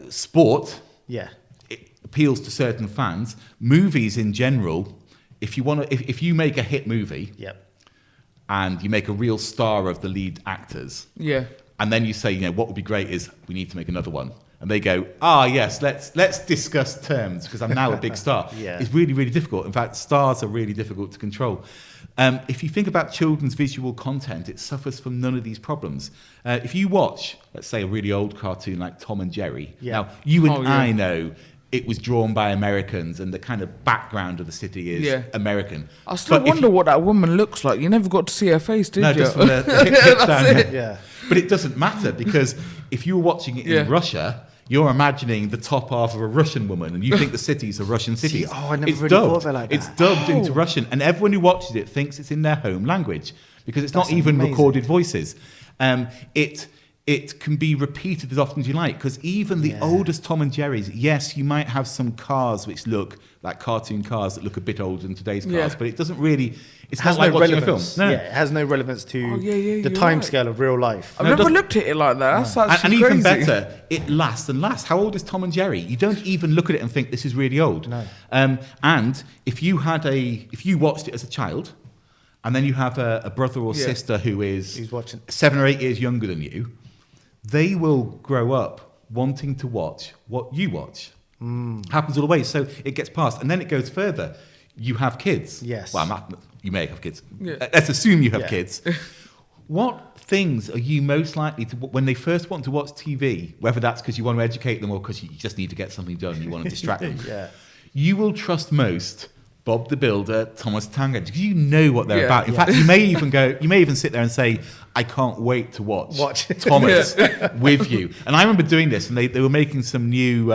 Sport, it appeals to certain fans. Movies in general, if you make a hit movie, and you make a real star of the lead actors, and then you say, what would be great is we need to make another one, and they go, yes, let's discuss terms because I'm now a big star. It's really, really difficult. In fact, stars are really difficult to control. If you think about children's visual content, it suffers from none of these problems. If you watch, let's say, a really old cartoon like Tom and Jerry, now you and I know it was drawn by Americans and the kind of background of the city is American. I still wonder what that woman looks like. You never got to see her face, did you? Just from the hips down. Yeah. But it doesn't matter because if you were watching it in Russia, you're imagining the top half of a Russian woman and you think the cities are Russian cities. I never really thought of it like that. It's dubbed into Russian, and everyone who watches it thinks it's in their home language because it's not even recorded voices. It can be repeated as often as you like because even the oldest Tom and Jerry's, yes, you might have some cars which look like cartoon cars that look a bit older than today's cars, but it doesn't really. It's not like watching a film. No. It has no relevance to the time scale of real life. I've never looked at it like that. That's actually and crazy. Even better, it lasts and lasts. How old is Tom and Jerry? You don't even look at it and think this is really old. No. And if you watched it as a child, and then you have a brother or sister who's watching 7 or 8 years younger than you, they will grow up wanting to watch what you watch. Happens all the way. So it gets passed. And then it goes further. You have kids. Yes. Well, you may have kids. Let's assume you have kids. What things are you most likely to, when they first want to watch TV, whether that's because you want to educate them or because you just need to get something done, you want to distract them, you will trust most Bob the Builder, Thomas Tango, because you know what they're about. In fact, you may even sit there and say, I can't wait to watch Thomas with you. And I remember doing this, and they were making some new,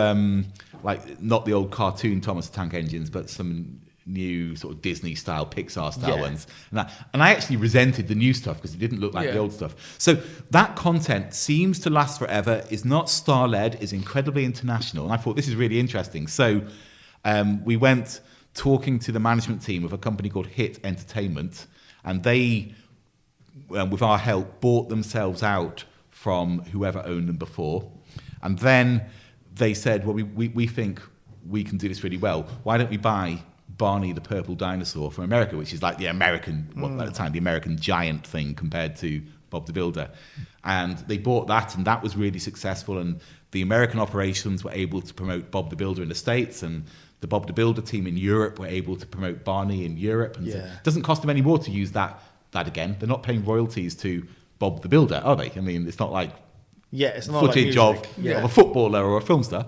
like not the old cartoon Thomas the Tank Engines, but some new sort of Disney-style, Pixar-style ones. And I actually resented the new stuff because it didn't look like the old stuff. So that content seems to last forever, is not star-led, is incredibly international. And I thought, this is really interesting. So we went talking to the management team of a company called Hit Entertainment, and they, with our help, bought themselves out from whoever owned them before. And then they said, well, we think we can do this really well. Why don't we buy Barney the Purple Dinosaur from America, which is like the American, at the time, the American giant thing compared to Bob the Builder. And they bought that, and that was really successful. And the American operations were able to promote Bob the Builder in the States, and the Bob the Builder team in Europe were able to promote Barney in Europe. And so it doesn't cost them any more to use that again. They're not paying royalties to Bob the Builder, are they? I mean, it's not like Yeah, it's not like footage music. of a footballer or a film star.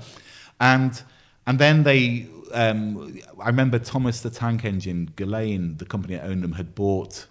And then they, I remember Thomas the Tank Engine, Ghislaine, the company that owned them, had bought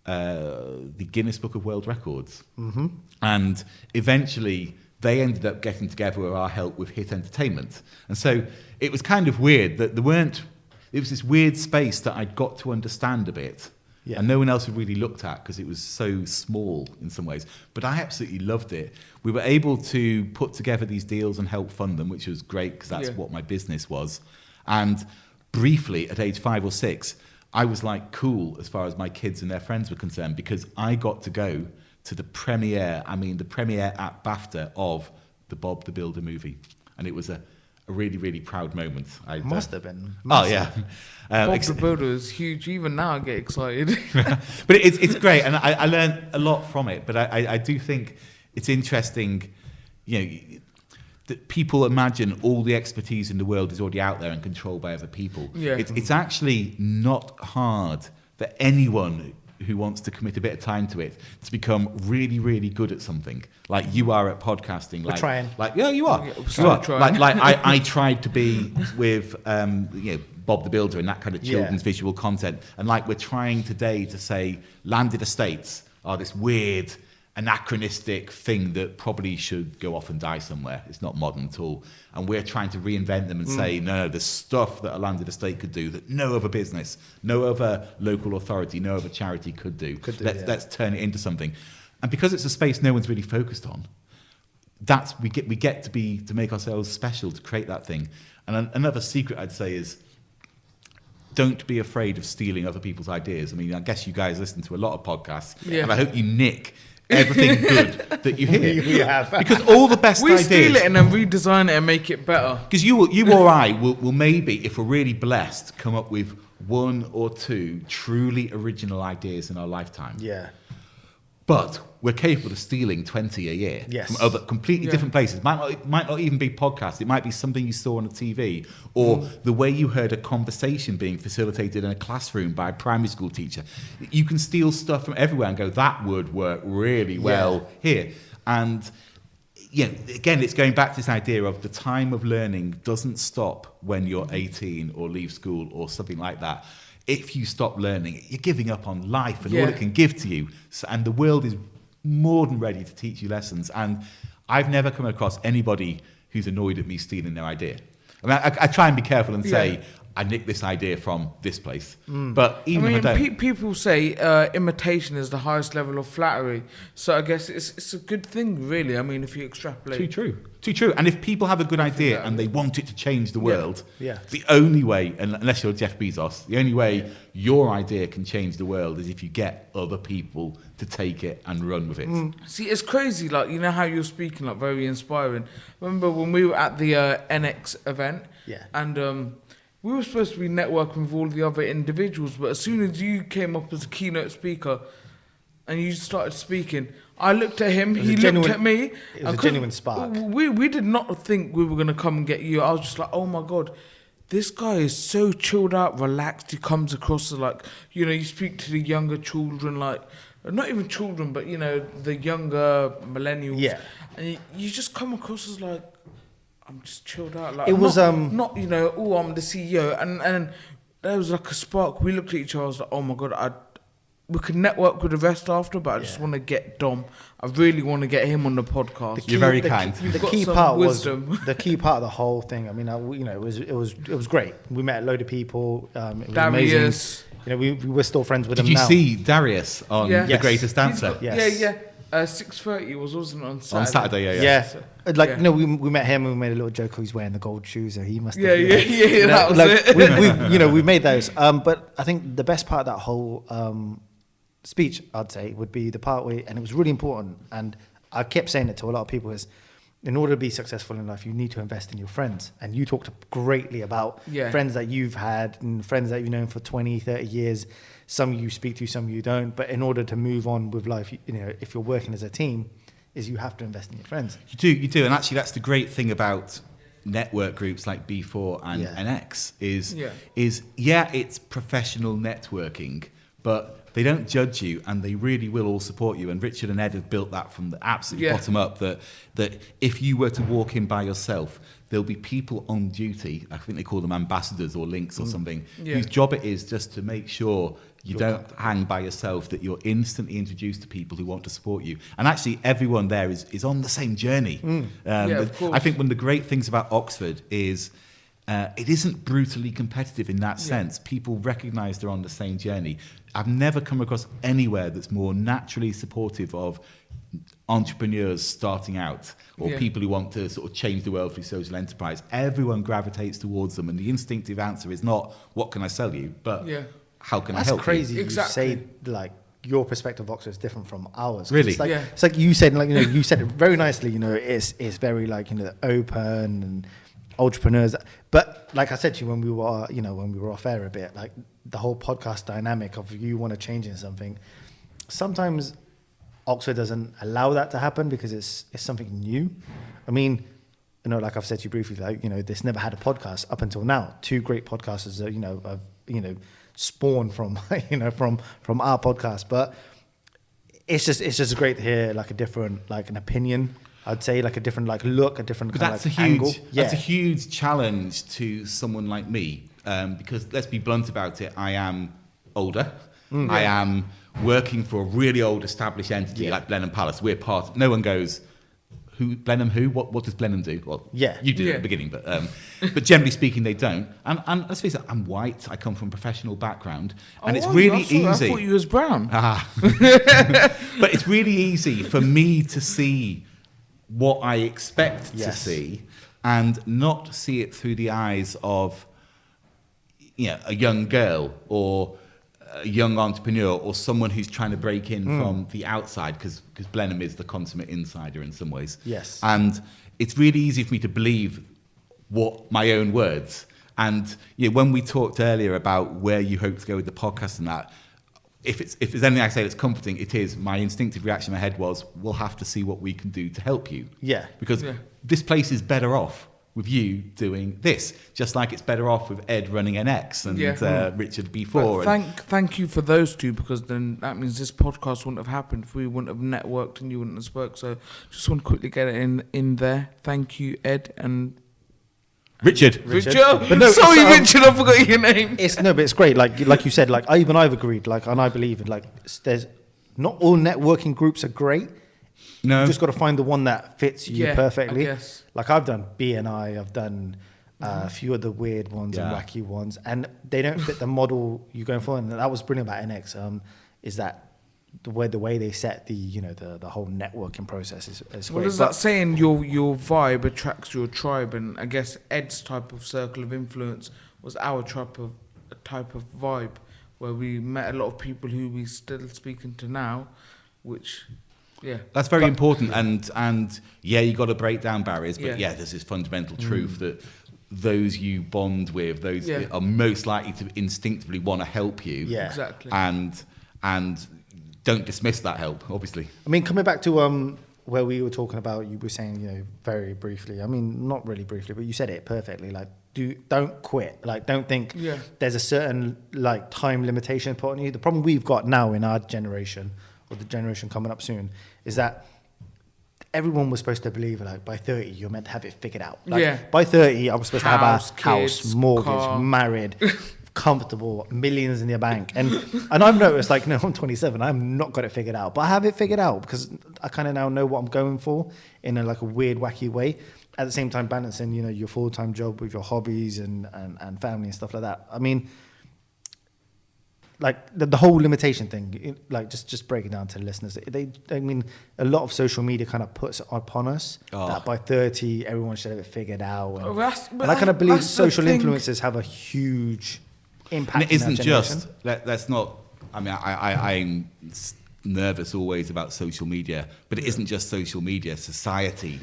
the Guinness Book of World Records. Mm-hmm. And eventually they ended up getting together with our help with Hit Entertainment. And so it was kind of weird that it was this weird space that I'd got to understand a bit. Yeah. And no one else had really looked at because it was so small in some ways. But I absolutely loved it. We were able to put together these deals and help fund them, which was great because that's what my business was. And briefly, at age 5 or 6, I was like cool as far as my kids and their friends were concerned because I got to go to the premiere at BAFTA of the Bob the Builder movie. And it was a really, really proud moment. Must have been. Oh, yeah. Bob the Builder is huge. Even now I get excited. But it's great, and I learned a lot from it. But I do think it's interesting, that people imagine all the expertise in the world is already out there and controlled by other people. Yeah. It's actually not hard for anyone who wants to commit a bit of time to it to become really, really good at something. Like you are at podcasting. We're trying. Like, yeah, you are. You are. Trying. Like I tried to be with Bob the Builder and that kind of children's visual content. And like we're trying today to say landed estates are this weird anachronistic thing that probably should go off and die somewhere. It's not modern at all. And we're trying to reinvent them and say, no, the stuff that a landed estate could do that no other business, no other local authority, no other charity could do. Let's turn it into something. And because it's a space no one's really focused on, we get to make ourselves special to create that thing. And another secret I'd say is don't be afraid of stealing other people's ideas. I mean, I guess you guys listen to a lot of podcasts, and I hope you nick everything good that you hear. We have. Because all the best ideas... We steal it and then redesign it and make it better. Because you or I will maybe, if we're really blessed, come up with 1 or 2 truly original ideas in our lifetime. Yeah. But we're capable of stealing 20 a year from other completely different places. It might not even be podcasts. It might be something you saw on a TV or the way you heard a conversation being facilitated in a classroom by a primary school teacher. You can steal stuff from everywhere and go, that would work really well here. And again, it's going back to this idea of the time of learning doesn't stop when you're 18 or leave school or something like that. If you stop learning, you're giving up on life and all it can give to you. And the world is more than ready to teach you lessons. And I've never come across anybody who's annoyed at me stealing their idea. I mean, I try and be careful and say, I nicked this idea from this place. But even if I don't... people say imitation is the highest level of flattery. So I guess it's a good thing, really. I mean, if you extrapolate... Too true. And if people have a good idea and they want it to change the world, the only way, unless you're Jeff Bezos, the only way your idea can change the world is if you get other people to take it and run with it. See, it's crazy. Like, you know how you're speaking, like, very inspiring. Remember when we were at the NX event? Yeah. And... we were supposed to be networking with all the other individuals, but as soon as you came up as a keynote speaker and you started speaking, I looked at him, he looked at me. It was a genuine spark. We did not think we were going to come and get you. I was just like, oh my God, this guy is so chilled out, relaxed. He comes across as like, you speak to the younger children, like, not even children, but, the younger millennials. Yeah. And you just come across as like, I'm just chilled out. Like, it was not I'm the CEO, and there was like a spark. We looked at each other. I was like, oh my God, we could network with the rest after, but I just want to get Dom. I really want to get him on the podcast. You're very kind. The key part was the key part of the whole thing. I mean, it was great. We met a load of people. It was Darius. amazing. We're still friends with him now. Did you see Darius on The Greatest Dancer? Yes. 6:30 wasn't it, on Saturday? On Saturday, yeah. We met him and we made a little joke. He's wearing the gold shoes, so he must have. Yeah. That was it. We made those. But I think the best part of that whole speech, I'd say, would be the part where, and it was really important, and I kept saying it to a lot of people, is in order to be successful in life, you need to invest in your friends. And you talked greatly about friends that you've had and friends that you've known for 20, 30 years. Some you speak to, some you don't. But in order to move on with life, if you're working as a team, is you have to invest in your friends. You do. And actually, that's the great thing about network groups like B4 and NX is it's professional networking, but they don't judge you, and they really will all support you. And Richard and Ed have built that from the absolute bottom up, that if you were to walk in by yourself, there'll be people on duty, I think they call them ambassadors or links or something, whose job it is just to make sure you don't hang by yourself, that you're instantly introduced to people who want to support you. And actually, everyone there is on the same journey. Of course. I think one of the great things about Oxford is it isn't brutally competitive in that sense. People recognise they're on the same journey. I've never come across anywhere that's more naturally supportive of entrepreneurs starting out or people who want to sort of change the world through social enterprise. Everyone gravitates towards them, and the instinctive answer is not, what can I sell you, but how can I help That's crazy. you? Exactly. You say like your perspective of Oxford is different from ours. Really? It's like, it's like you said, like, you know, you said it very nicely, you know, it's very like, you know, open and entrepreneurs. But like I said to you when we were, you know, when we were off air a bit, like the whole podcast dynamic of you want to change in something, sometimes Oxford doesn't allow that to happen because it's something new. I mean, you know, like I've said to you briefly, like, you know, this never had a podcast up until now. 2 great podcasters that, you know, spawned from, you know, from our podcast. But it's just great to hear like a different, like an opinion. I'd say like a different like look, a different kind of like angle. That's a huge challenge to someone like me, because let's be blunt about it. I am older. I am working for a really old established entity like Blenheim Palace. We're part. No one goes, who Blenheim? Who? What does Blenheim do? Well, you did at the beginning, but generally speaking, they don't. And let's face it, I'm white. I come from a professional background, and it's really easy. I thought you was brown. But it's really easy for me to see what I expect to see, and not see it through the eyes of, you know, a young girl or a young entrepreneur or someone who's trying to break in from the outside, because Blenheim is the consummate insider in some ways. Yes. And it's really easy for me to believe what my own words. And when we talked earlier about where you hope to go with the podcast and that, if there's anything I say that's comforting, it is my instinctive reaction in my head was, we'll have to see what we can do to help you. Yeah. Because this place is better off with you doing this, just like it's better off with Ed running NX and Richard before. Thank you for those two, because then that means this podcast wouldn't have happened if we wouldn't have networked and you wouldn't have spoke. So just want to quickly get it in there. Thank you, Ed and Richard. But no, sorry, Richard, I forgot your name. But it's great. Like you said, like I've agreed. Like, and I believe it. Like, there's not all networking groups are great. No, you just got to find the one that fits you perfectly. I guess. Like I've done BNI, I've done a few of the weird ones and wacky ones, and they don't fit the model you're going for. And that was brilliant about NX. Is that the way they set the whole networking process is great. What is that saying? Your vibe attracts your tribe, and I guess Ed's type of circle of influence was our type of vibe, where we met a lot of people who we still speaking to now, which. Yeah, that's very important, and you got to break down barriers, but there's this fundamental truth that those you bond with, those that are most likely to instinctively want to help you, exactly, and don't dismiss that help. Obviously, I mean, coming back to where we were talking about, you were saying very briefly. I mean, not really briefly, but you said it perfectly. Like, don't quit. Like, don't think there's a certain like time limitation put on you. The problem we've got now in our generation, or the generation coming up soon, is that everyone was supposed to believe like by 30 you're meant to have it figured out. Like, by 30 I was supposed to have a house, mortgage, car, married, comfortable, millions in your bank. And I've noticed, like, I'm 27, I've not got it figured out, but I have it figured out because I kind of now know what I'm going for in a weird, wacky way. At the same time, balancing, your full-time job with your hobbies and family and stuff like that. I mean, like the whole limitation thing, like just break it down to the listeners. I mean, a lot of social media kind of puts it upon us that by 30 everyone should have it figured out. And I kind of believe social influencers have a huge impact. And it isn't just. Let's not. I mean, I'm nervous always about social media, but it isn't just social media. Society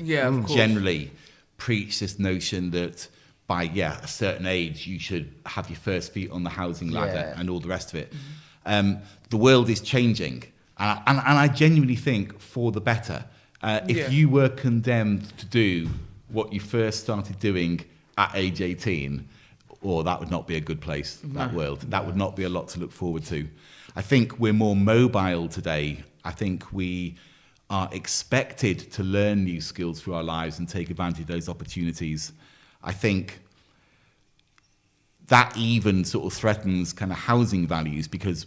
generally preach this notion that by a certain age you should have your first feet on the housing ladder and all the rest of it. The world is changing, and I genuinely think for the better. If you were condemned to do what you first started doing at age 18, or that would not be a good place, that world. That would not be a lot to look forward to. I think we're more mobile today. I think we are expected to learn new skills through our lives and take advantage of those opportunities. I think that even sort of threatens kind of housing values because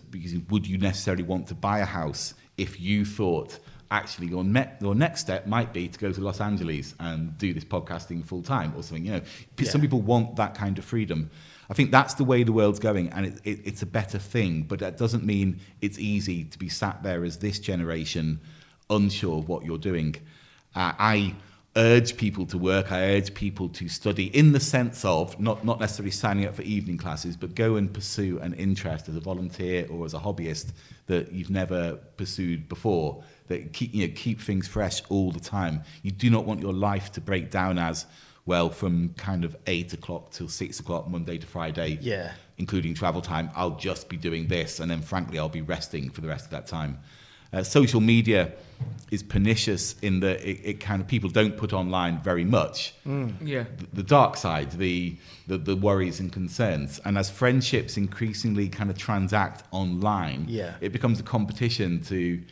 would you necessarily want to buy a house if you thought actually your next step might be to go to Los Angeles and do this podcasting full time or something? You know, some people want that kind of freedom. I think that's the way the world's going, and it's a better thing. But that doesn't mean it's easy to be sat there as this generation, unsure of what you're doing. I urge people to work. I urge people to study in the sense of not necessarily signing up for evening classes, but go and pursue an interest as a volunteer or as a hobbyist that you've never pursued before. That keep things fresh all the time. You do not want your life to break down as well from kind of 8 o'clock till 6 o'clock Monday to Friday, including travel time. I'll just be doing this, and then frankly I'll be resting for the rest of that time. Social media is pernicious in that it kind of people don't put online very much. The dark side, the worries and concerns, and as friendships increasingly kind of transact online, it becomes a competition to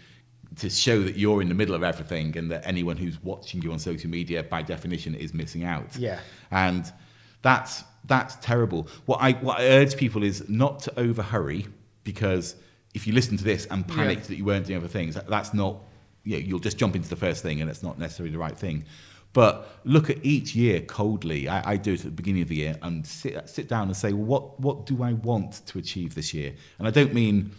show that you're in the middle of everything and that anyone who's watching you on social media by definition is missing out. And that's terrible. What I urge people is not to over hurry, because if you listen to this and panic that you weren't doing other things, that's not, you'll just jump into the first thing and it's not necessarily the right thing. But look at each year coldly. I do it at the beginning of the year and sit down and say, well, what do I want to achieve this year? And I don't mean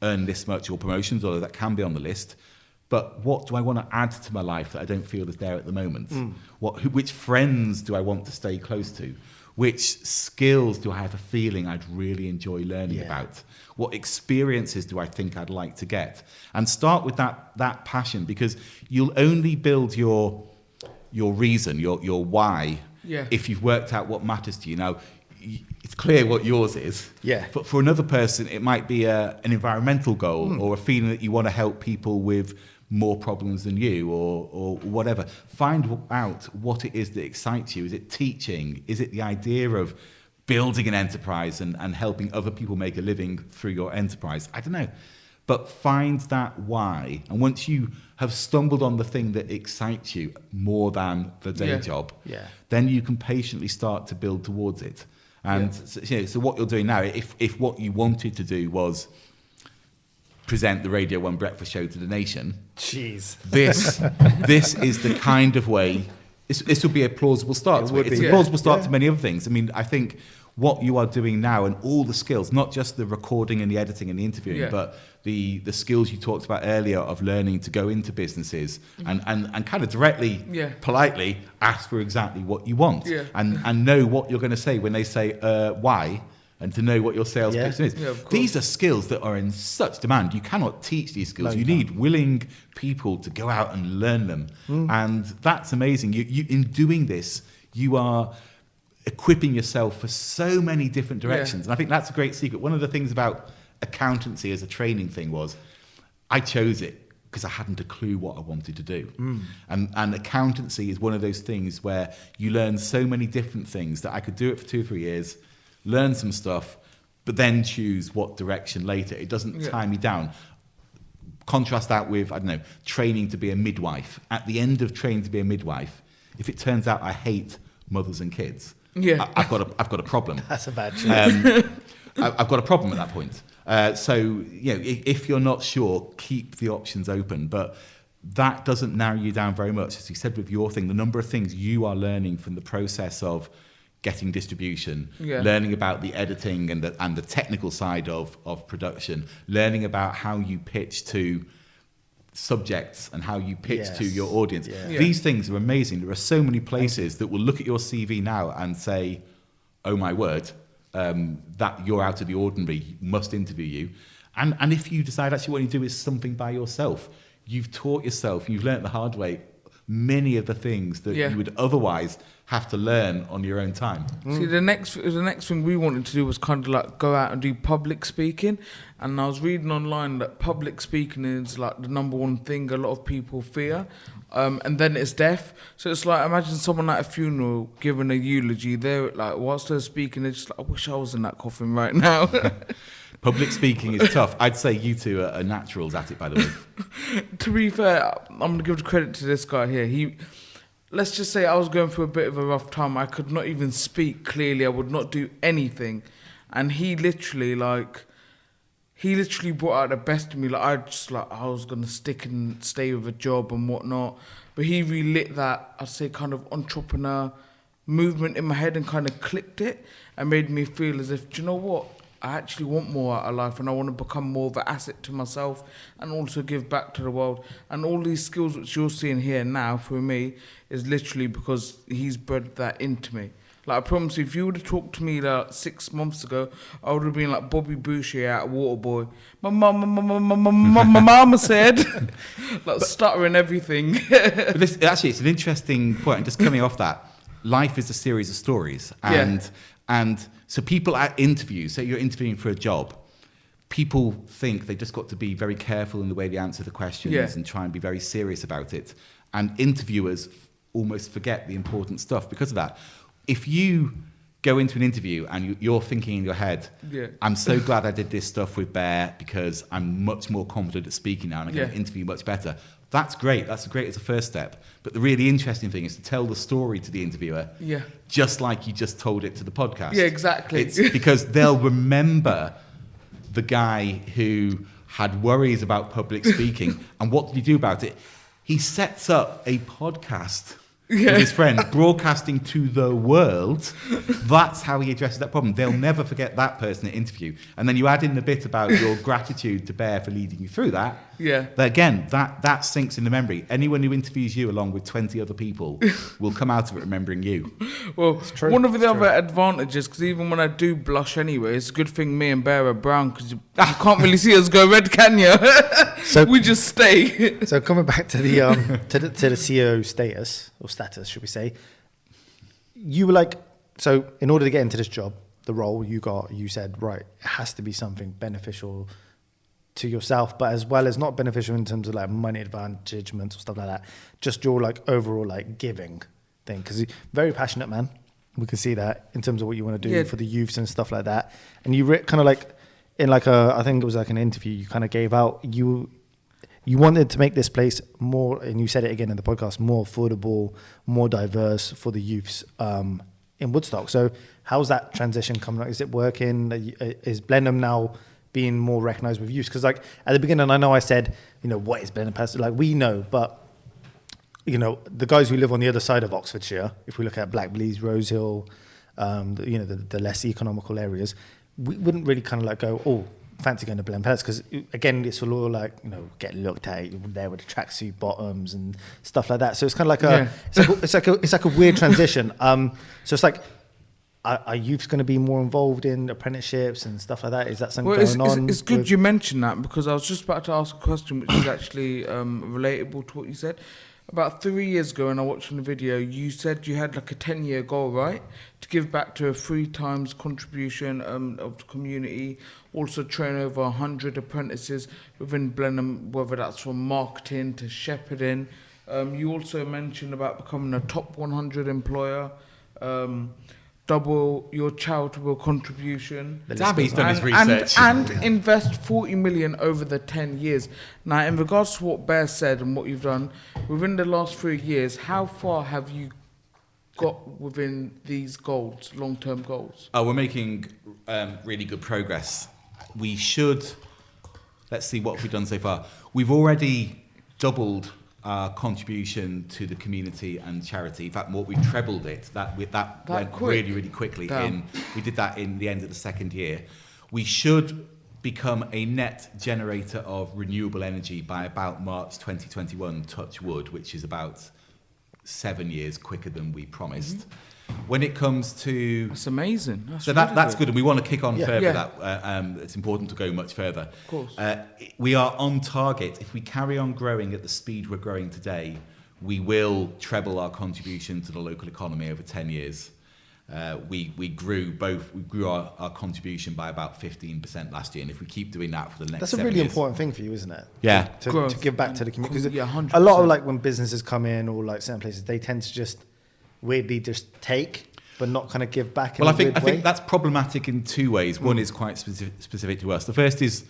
earn this much or promotions, although that can be on the list. But what do I want to add to my life that I don't feel is there at the moment? Which friends do I want to stay close to? Which skills do I have a feeling I'd really enjoy learning about? What experiences do I think I'd like to get? And start with that passion, because you'll only build your reason, your why, if you've worked out what matters to you. Now, it's clear what yours is. But for another person, it might be an environmental goal or a feeling that you want to help people with more problems than you or whatever. Find out what it is that excites you. Is it teaching? Is it the idea of building an enterprise and helping other people make a living through your enterprise? I don't know. But find that why. And once you have stumbled on the thing that excites you more than the day job, then you can patiently start to build towards it. And so what you're doing now, if what you wanted to do was present the Radio 1 breakfast show to the nation, this is the kind of way. This would be a plausible start to it. It's a plausible start to many other things. I mean, I think what you are doing now and all the skills, not just the recording and the editing and the interviewing, but the skills you talked about earlier of learning to go into businesses and kind of directly, politely ask for exactly what you want and know what you're going to say when they say why, and to know what your sales pitch is. These are skills that are in such demand. You cannot teach these skills. You need willing people to go out and learn them. And that's amazing. You in doing this, you are equipping yourself for so many different directions. And I think that's a great secret. One of the things about accountancy as a training thing was I chose it because I hadn't a clue what I wanted to do. And accountancy is one of those things where you learn so many different things that I could do it for 2 or 3 years, learn some stuff, but then choose what direction later. It doesn't tie me down. Contrast that with, I don't know, training to be a midwife. At the end of training to be a midwife, if it turns out I hate mothers and kids, I've got a problem. That's a bad choice. I've got a problem at that point. So, if you're not sure, keep the options open. But that doesn't narrow you down very much. As you said with your thing, the number of things you are learning from the process of getting distribution, learning about the editing and the technical side of production, learning about how you pitch to subjects and how you pitch to your audience. These things are amazing. There are so many places that will look at your CV now and say, oh my word, that you're out of the ordinary, must interview you. And if you decide actually what you do is something by yourself, you've taught yourself, you've learnt the hard way, many of the things that you would otherwise have to learn on your own time. See, the next thing we wanted to do was kind of like go out and do public speaking. And I was reading online that public speaking is like the number one thing a lot of people fear. And then it's death. So it's like, imagine someone at a funeral giving a eulogy. They're like, whilst they're speaking, they're just like, I wish I was in that coffin right now. Public speaking is tough. I'd say you two are naturals at it, by the way. To be fair, I'm going to give the credit to this guy here. Let's just say I was going through a bit of a rough time. I could not even speak clearly. I would not do anything. And he literally brought out the best of me. Like, I was going to stick and stay with a job and whatnot. But he relit that, I'd say, kind of entrepreneur movement in my head and kind of clicked it and made me feel as if, do you know what? I actually want more out of life and I want to become more of an asset to myself and also give back to the world. And all these skills which you're seeing here now for me is literally because he's bred that into me. Like, I promise you, if you would have talked to me like 6 months ago, I would have been like Bobby Boucher out of Waterboy. My mama said, like stuttering everything. But actually, it's an interesting point. And just coming off that, life is a series of stories. And so people at interviews, say you're interviewing for a job, people think they've just got to be very careful in the way they answer the questions and try and be very serious about it. And interviewers almost forget the important stuff because of that. If you go into an interview and you're thinking in your head, I'm so glad I did this stuff with Bear because I'm much more confident at speaking now and I can interview much better. That's great. That's great as a first step. But the really interesting thing is to tell the story to the interviewer, just like you just told it to the podcast. Yeah, exactly. It's because they'll remember the guy who had worries about public speaking. And what did he do about it? He sets up a podcast with his friend, broadcasting to the world. That's how he addresses that problem. They'll never forget that person at interview. And then you add in the bit about your gratitude to Bear for leading you through that. Again, that sinks in the memory. Anyone who interviews you along with 20 other people will come out of it remembering you. Well, one of the other advantages, because even when I do blush anyway, it's a good thing me and Bear are brown, because you can't really see us go red, can you? So we just stay. So coming back to the to the CEO status, should we say? You were like, so in order to get into this job, the role you said, right, it has to be something beneficial to yourself, but as well as not beneficial in terms of like money advantagements or stuff like that. Just your like overall like giving thing, because you're very passionate, man. We can see that in terms of what you want to do for the youths and stuff like that. And you kind of like in like I think it was like an interview, you kind of gave out you wanted to make this place more, and you said it again in the podcast, more affordable, more diverse for the youths in Woodstock. So how's that transition coming? Is it working? Is Blenheim now being more recognised with youth? Because like at the beginning, I know I said, what is Blenheim? Like we know, but the guys who live on the other side of Oxfordshire, if we look at Blackblees, Rosehill, the less economical areas, we wouldn't really kind of like go, oh, fancy going to Blenheim Palace, because again, it's all like get looked at there with the tracksuit bottoms and stuff like that. So it's kind of like it's like a weird transition. So it's like, are youths going to be more involved in apprenticeships and stuff like that? Is that something going on? It's good you mentioned that, because I was just about to ask a question which is actually relatable to what you said. About 3 years ago, when I watched the video, you said you had like a 10-year goal, right? To give back to a 3 times contribution of the community, also train over 100 apprentices within Blenheim, whether that's from marketing to shepherding. You also mentioned about becoming a top 100 employer, double your charitable contribution. Dabby's done his research. And invest 40 million over the 10 years. Now, in regards to what Bear said and what you've done, within the last 3 years, how far have you got within these goals, long-term goals? Oh, we're making really good progress. We should, let's see what we've done so far. We've already doubled our contribution to the community and charity. In fact, we've trebled it. That went really, really quickly. We did that in the end of the second year. We should become a net generator of renewable energy by about March 2021, touch wood, which is about 7 years quicker than we promised. Mm-hmm. When it comes to... That's amazing. That's good, and we want to kick on further. That it's important to go much further. Of course. We are on target. If we carry on growing at the speed we're growing today, we will treble our contribution to the local economy over 10 years. We grew our contribution by about 15% last year, and if we keep doing that for the next 7 years... That's a really important thing for you, isn't it? Yeah. To give back to the community. Because 100%. a lot of like when businesses come in or like certain places, they tend to just weirdly just take, but not kind of give back in Well, a weird I way. think that's problematic in two ways. One is quite specific to us. The first is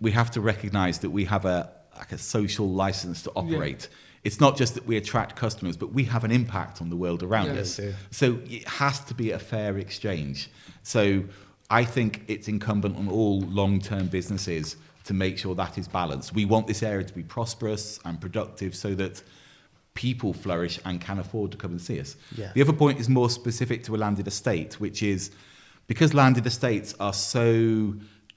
we have to recognise that we have a social licence to operate. Yeah. It's not just that we attract customers, but we have an impact on the world around us. Yeah. So it has to be a fair exchange. So I think it's incumbent on all long-term businesses to make sure that is balanced. We want this area to be prosperous and productive so that people flourish and can afford to come and see us. Yeah. The other point is more specific to a landed estate, which is because landed estates are so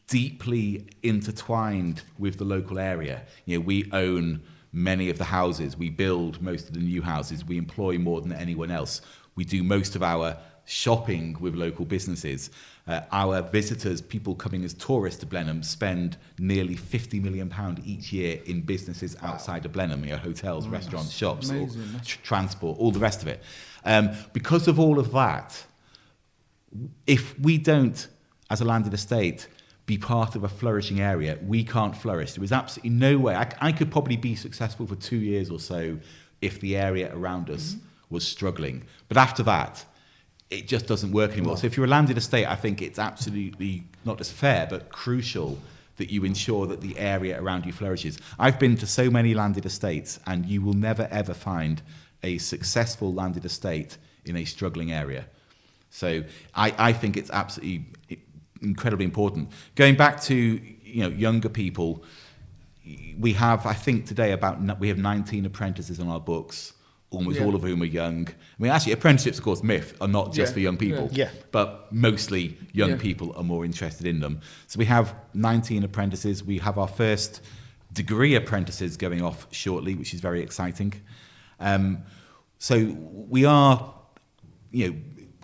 deeply intertwined with the local area. You know, we own many of the houses, we build most of the new houses, we employ more than anyone else. We do most of our shopping with local businesses. Our visitors, people coming as tourists to Blenheim, spend nearly £50 million each year in businesses outside of Blenheim, you know, hotels, restaurants, shops, or transport, all the rest of it. Because of all of that, if we don't, as a landed estate, be part of a flourishing area, we can't flourish. There is absolutely no way. I could probably be successful for 2 years or so if the area around us was struggling. But after that, it just doesn't work anymore. No. So if you're a landed estate, I think it's absolutely not just fair, but crucial that you ensure that the area around you flourishes. I've been to so many landed estates, and you will never, ever find a successful landed estate in a struggling area. So I think it's absolutely incredibly important. Going back to younger people, we have, I think today, we have 19 apprentices on our books, almost all of whom are young. I mean, actually, apprenticeships, of course, myth, are not just for young people, but mostly young people are more interested in them. So we have 19 apprentices. We have our first degree apprentices going off shortly, which is very exciting. So we are,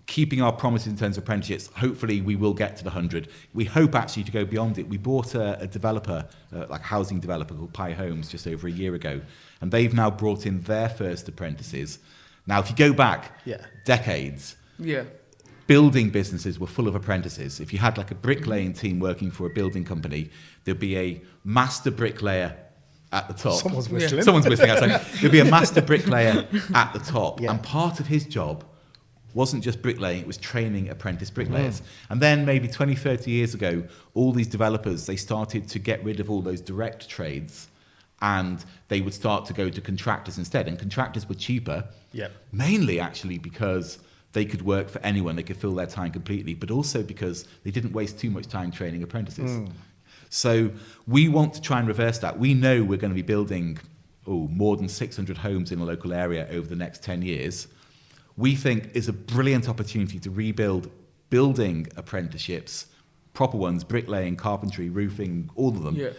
keeping our promises in terms of apprenticeships. Hopefully we will get to the 100. We hope actually to go beyond it. We bought a developer, like a housing developer called Pye Homes, just over a year ago, and they've now brought in their first apprentices. Now, if you go back decades, building businesses were full of apprentices. If you had like a bricklaying team working for a building company, there'd be a master bricklayer at the top. Someone's whistling. Someone's whistling outside. There'd be a master bricklayer at the top, and part of his job wasn't just bricklaying, it was training apprentice bricklayers. And then maybe 20, 30 years ago, all these developers, they started to get rid of all those direct trades, and they would start to go to contractors instead. And contractors were cheaper, mainly actually because they could work for anyone, they could fill their time completely, but also because they didn't waste too much time training apprentices. So we want to try and reverse that. We know we're going to be building more than 600 homes in a local area over the next 10 years. We think is a brilliant opportunity to rebuild building apprenticeships, proper ones, bricklaying, carpentry, roofing, all of them,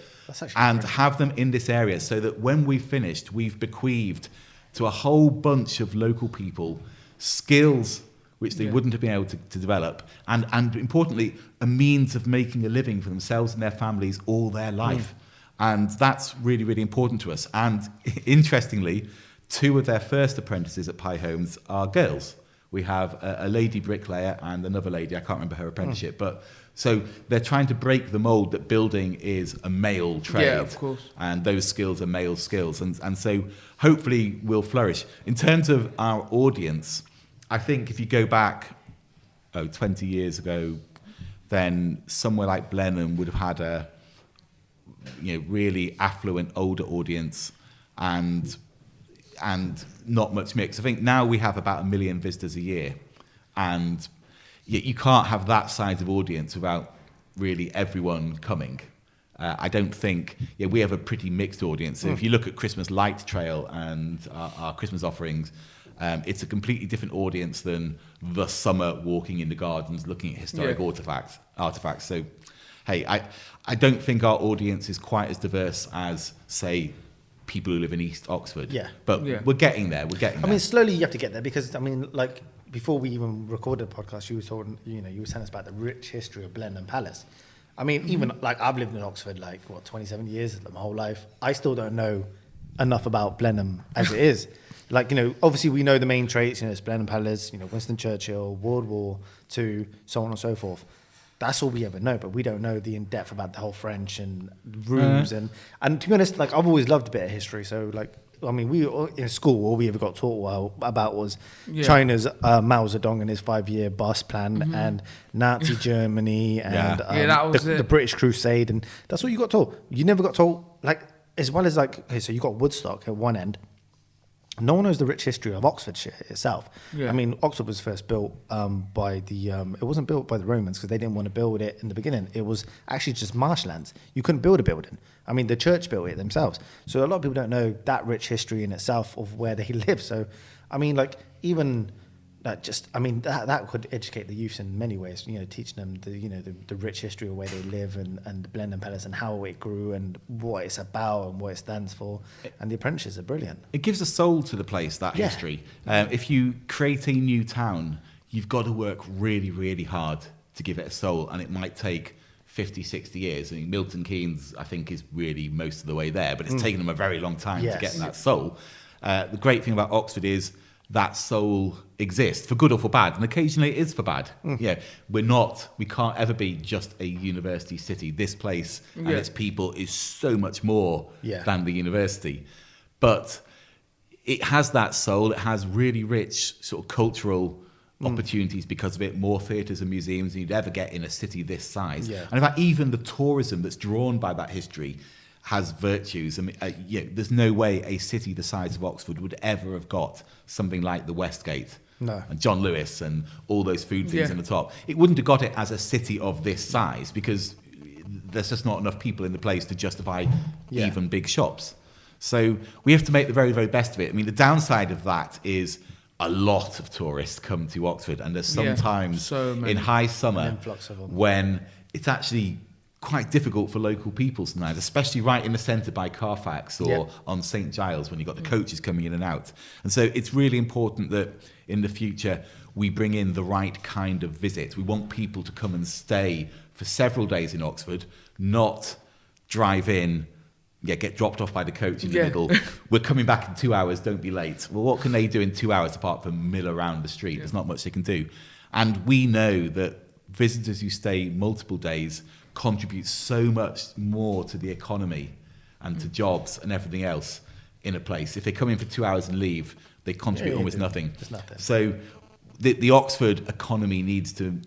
and have them in this area so that when we've finished, we've bequeathed to a whole bunch of local people skills which they wouldn't have been able to develop, and importantly, a means of making a living for themselves and their families all their life. And that's really, really important to us. And interestingly, 2 of their first apprentices at Pye Homes are girls. We have a lady bricklayer and another lady, I can't remember her apprenticeship, but so they're trying to break the mold that building is a male trade. Yeah, of course. And those skills are male skills. And so hopefully we'll flourish. In terms of our audience, I think if you go back 20 years ago, then somewhere like Blenheim would have had a really affluent older audience and not much mix. I think now we have about 1 million visitors a year, and you can't have that size of audience without really everyone coming. I don't think we have a pretty mixed audience. So if you look at Christmas Light Trail and our Christmas offerings, it's a completely different audience than the summer walking in the gardens looking at historic artifacts. So, hey, I don't think our audience is quite as diverse as, say, people who live in East Oxford. But we're getting there. I mean, slowly you have to get there because, I mean, like, before we even recorded the podcast, you were telling us about the rich history of Blenheim Palace. I mean, even, like, I've lived in Oxford, 27 years, my whole life. I still don't know enough about Blenheim as it is. like, you know, obviously we know the main traits, you know, it's Blenheim Palace, you know, Winston Churchill, World War II, so on and so forth. That's all we ever know, but we don't know the in-depth about the whole French and rooms. And to be honest, like, I've always loved a bit of history. So, like, I mean, we in school, all we ever got taught about was China's Mao Zedong and his 5-year bus plan and Nazi Germany and that was the British Crusade. And that's what you got taught. You never got told, like, as well as, like, okay, so you got Woodstock at one end. No one knows the rich history of Oxfordshire itself. Yeah. I mean, Oxford was first built by the... it wasn't built by the Romans because they didn't want to build it in the beginning. It was actually just marshlands. You couldn't build a building. I mean, the church built it themselves. So a lot of people don't know that rich history in itself of where they live. So, I mean, like, even... that could educate the youth in many ways, you know, teaching them the rich history of where they live and the Blenheim Palace and how it grew and what it's about and what it stands for. And the apprentices are brilliant. It gives a soul to the place, that history. If you create a new town, you've got to work really, really hard to give it a soul, and it might take 50, 60 years. I mean, Milton Keynes, I think, is really most of the way there, but it's taken them a very long time to get that soul. The great thing about Oxford is that soul exists for good or for bad, and occasionally it is for bad. Yeah, we can't ever be just a university city. This place and its people is so much more than the university, but it has that soul. It has really rich sort of cultural opportunities because of it, more theatres and museums than you'd ever get in a city this size. And in fact, even the tourism that's drawn by that history has virtues. I mean, there's no way a city the size of Oxford would ever have got something like the Westgate and John Lewis and all those food things in the top. It wouldn't have got it as a city of this size because there's just not enough people in the place to justify even big shops. So we have to make the very, very best of it. I mean, the downside of that is a lot of tourists come to Oxford, and there's sometimes in high summer when it's actually quite difficult for local people sometimes, especially right in the centre by Carfax or on St Giles when you've got the coaches coming in and out. And so it's really important that in the future we bring in the right kind of visit. We want people to come and stay for several days in Oxford, not drive in, get dropped off by the coach in the middle. We're coming back in 2 hours, don't be late. Well, what can they do in 2 hours apart from mill around the street? There's not much they can do. And we know that visitors who stay multiple days contribute so much more to the economy and to jobs and everything else in a place. If they come in for 2 hours and leave, they contribute almost nothing. So the Oxford economy needs to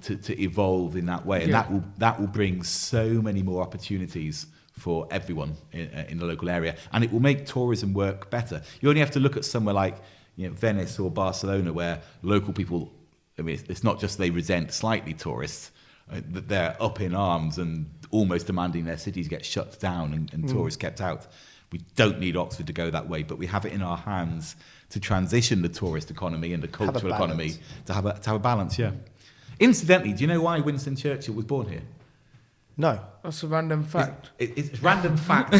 evolve in that way, and that will bring so many more opportunities for everyone in the local area, and it will make tourism work better. You only have to look at somewhere like Venice or Barcelona, where local people, I mean, it's not just they resent slightly tourists, that they're up in arms and almost demanding their cities get shut down and tourists kept out. We don't need Oxford to go that way, but we have it in our hands to transition the tourist economy and the cultural economy to have a balance. Incidentally, do you know why Winston Churchill was born here? No. That's a random fact. It's random fact.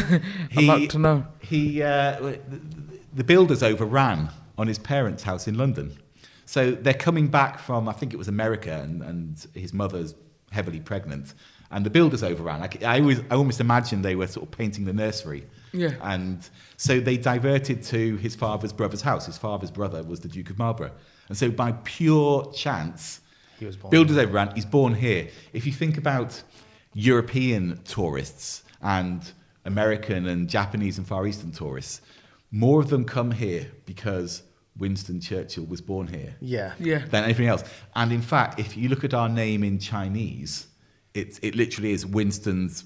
I'd like to know. The builders overran on his parents' house in London. So they're coming back from, I think it was America, and his mother's heavily pregnant, and the builders overran. I almost imagine they were sort of painting the nursery. And so they diverted to his father's brother's house. His father's brother was the Duke of Marlborough. And so by pure chance, builders overran, he's born here. If you think about European tourists and American and Japanese and Far Eastern tourists, more of them come here because Winston Churchill was born here than anything else. And in fact, if you look at our name in Chinese, it literally is Winston's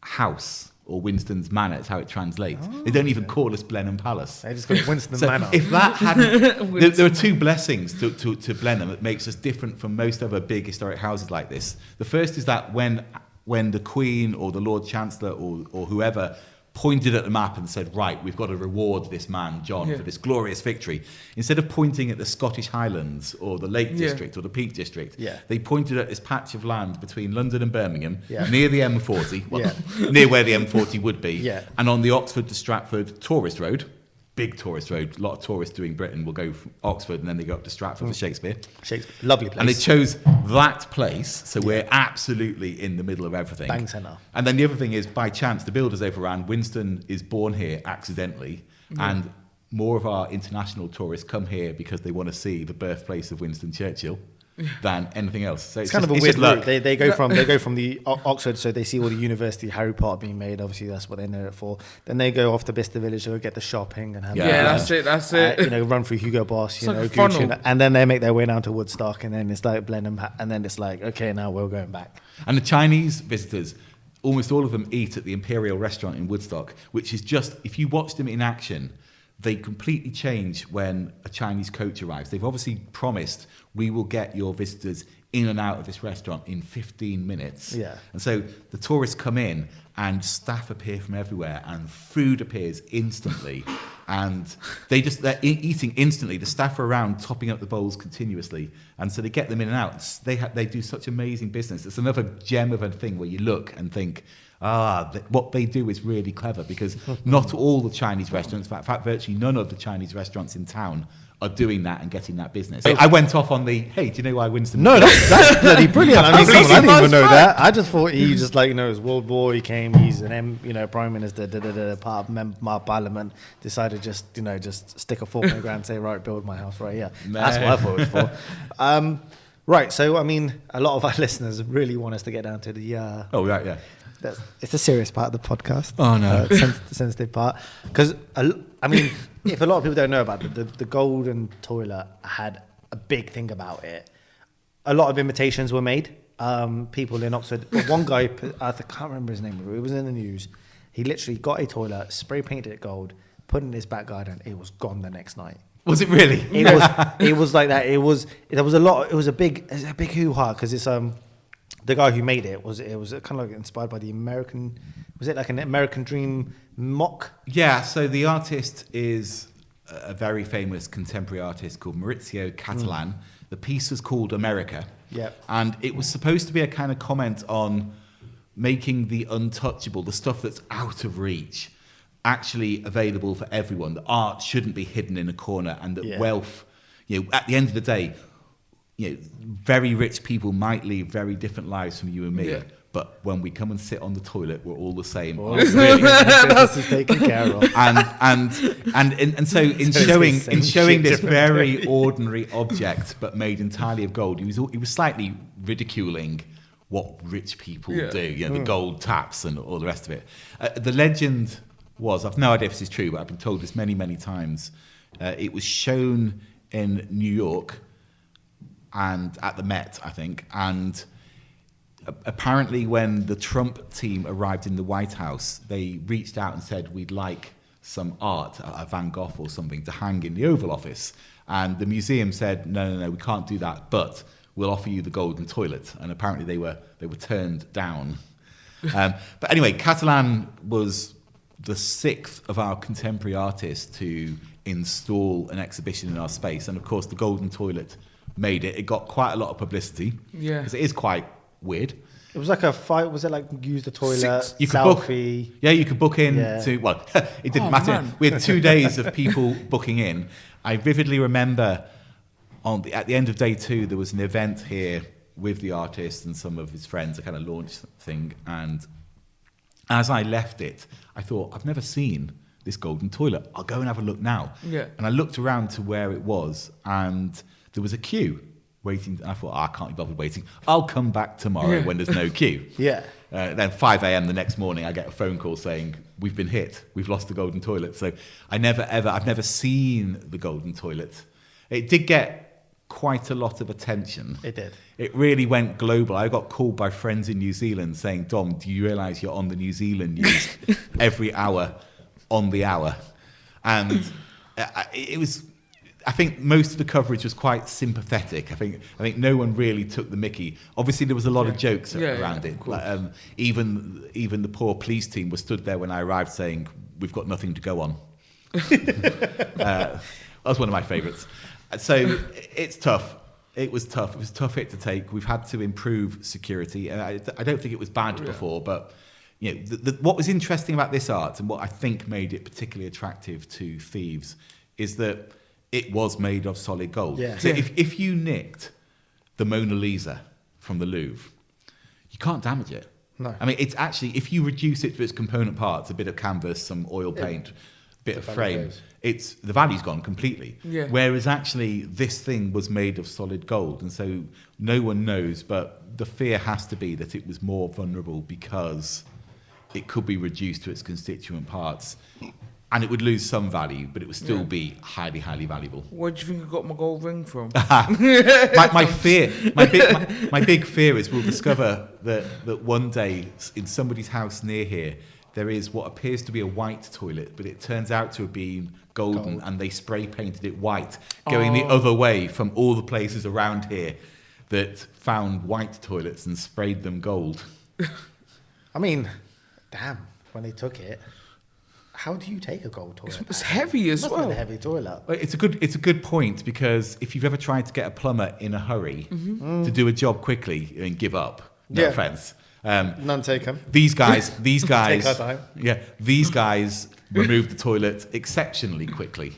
house or Winston's Manor. It's how it translates. They don't even call us Blenheim Palace. They just call Winston Manor. If that hadn't... there are two blessings to Blenheim that makes us different from most other big historic houses like this. The first is that when the Queen or the Lord Chancellor or whoever pointed at the map and said, right, we've got to reward this man, John, for this glorious victory. Instead of pointing at the Scottish Highlands or the Lake District or the Peak District, they pointed at this patch of land between London and Birmingham, near the M40, near where the M40 would be, and on the Oxford to Stratford tourist road, big tourist road. A lot of tourists doing Britain will go from Oxford and then they go up to Stratford for Shakespeare. Lovely place. And they chose that place, so we're absolutely in the middle of everything. Bang centre. And then the other thing is, by chance, the builders overran. Winston is born here accidentally, and more of our international tourists come here because they want to see the birthplace of Winston Churchill than anything else. So It's kind of a weird route. They go from the Oxford, so they see all the university Harry Potter being made. Obviously, that's what they know it for. Then they go off to Bicester Village to go get the shopping and have that's it. run through Hugo Boss, It's like a Gucci, funnel. and then they make their way down to Woodstock, and then it's like Blenheim, and then it's like, okay, now we're going back. And the Chinese visitors, almost all of them eat at the Imperial Restaurant in Woodstock, which is just, if you watch them in action, they completely change when a Chinese coach arrives. They've obviously promised, we will get your visitors in and out of this restaurant in 15 minutes. Yeah. And so the tourists come in and staff appear from everywhere and food appears instantly. And they're eating instantly. The staff are around topping up the bowls continuously. And so they get them in and out. They do such amazing business. It's another gem of a thing where you look and think, what they do is really clever, because not all the Chinese restaurants, in fact, virtually none of the Chinese restaurants in town are doing that and getting that business. I went off on the, hey, do you know why Winston... No, that's bloody brilliant. I mean, I didn't even know fact. that. I just thought he just it was World War, he came, he's Prime Minister, part of Parliament, decided just stick a fork in the ground and say, right, build my house right here. That's what I thought it was for. Right, so, I mean, a lot of our listeners really want us to get down to the... Oh, right, yeah. It's a serious part of the podcast. Oh, no. Sensitive part. Because, I mean, if a lot of people don't know about it, the golden toilet had a big thing about it. A lot of imitations were made. People in Oxford, one guy, I can't remember his name, it was in the news. He literally got a toilet, spray painted it gold, put it in his back garden, it was gone the next night. Was it really? It was like that. It was a big hoo-ha, because it's the guy who made it was kind of like inspired by the American, was it like an American Dream mock? Yeah, so the artist is a very famous contemporary artist called Maurizio Cattelan. The piece was called America. Yep. And it was supposed to be a kind of comment on making the untouchable, the stuff that's out of reach, actually available for everyone. That art shouldn't be hidden in a corner, and that wealth, at the end of the day, very rich people might lead very different lives from you and me. Yeah. But when we come and sit on the toilet, we're all the same. Really. This is taken care of. And so in showing this very ordinary object, but made entirely of gold, he was slightly ridiculing what rich people do. The gold taps and all the rest of it. The legend was, I've no idea if this is true, but I've been told this many, many times. It was shown in New York and at the Met, I think, and apparently when the Trump team arrived in the White House, they reached out and said, we'd like some art, a Van Gogh or something, to hang in the Oval Office. And the museum said, no, we can't do that, but we'll offer you the golden toilet. And apparently they were turned down. But anyway, Cattelan was the 6th of our contemporary artists to install an exhibition in our space. And of course, the golden toilet made it. It got quite a lot of publicity. Yeah. Because it is quite weird. It was like a fight. Was it like use the toilet, you could selfie? You could book in to, well, it didn't matter. Man. We had 2 days of people booking in. I vividly remember at the end of day 2, there was an event here with the artist and some of his friends, a kind of launch thing. And as I left it, I thought, I've never seen this golden toilet. I'll go and have a look now. Yeah. And I looked around to where it was, and there was a queue waiting. And I thought, I can't be bothered waiting. I'll come back tomorrow when there's no queue. Then 5 a.m. the next morning, I get a phone call saying, we've been hit. We've lost the golden toilet. So I've never seen the golden toilet. It did get quite a lot of attention. It did. It really went global. I got called by friends in New Zealand saying, Dom, do you realise you're on the New Zealand news every hour on the hour? And it was... I think most of the coverage was quite sympathetic. I think no one really took the mickey. Obviously, there was a lot of jokes around it. Even the poor police team was stood there when I arrived saying, we've got nothing to go on. That was one of my favourites. So it's tough. It was tough. It was a tough hit to take. We've had to improve security. And I don't think it was bad before, but what was interesting about this art and what I think made it particularly attractive to thieves is that it was made of solid gold. Yeah. So if you nicked the Mona Lisa from the Louvre, you can't damage it. No. I mean, it's actually, if you reduce it to its component parts, a bit of canvas, some oil paint, bit of value frame, goes. the value's gone completely. Yeah. Whereas actually this thing was made of solid gold, and so no one knows, but the fear has to be that it was more vulnerable because it could be reduced to its constituent parts. And it would lose some value, but it would still be highly, highly valuable. Where do you think I got my gold ring from? my big fear is we'll discover that one day in somebody's house near here there is what appears to be a white toilet, but it turns out to have been golden, and they spray painted it white, going the other way from all the places around here that found white toilets and sprayed them gold. I mean, damn, when they took it. How do you take a gold toilet? It's heavy as It must well. have been a heavy toilet. Well, it's a good point, because if you've ever tried to get a plumber in a hurry to do a job quickly and give up, no Yeah. offense. None taken. These guys, Take our time. these guys removed the toilet exceptionally quickly.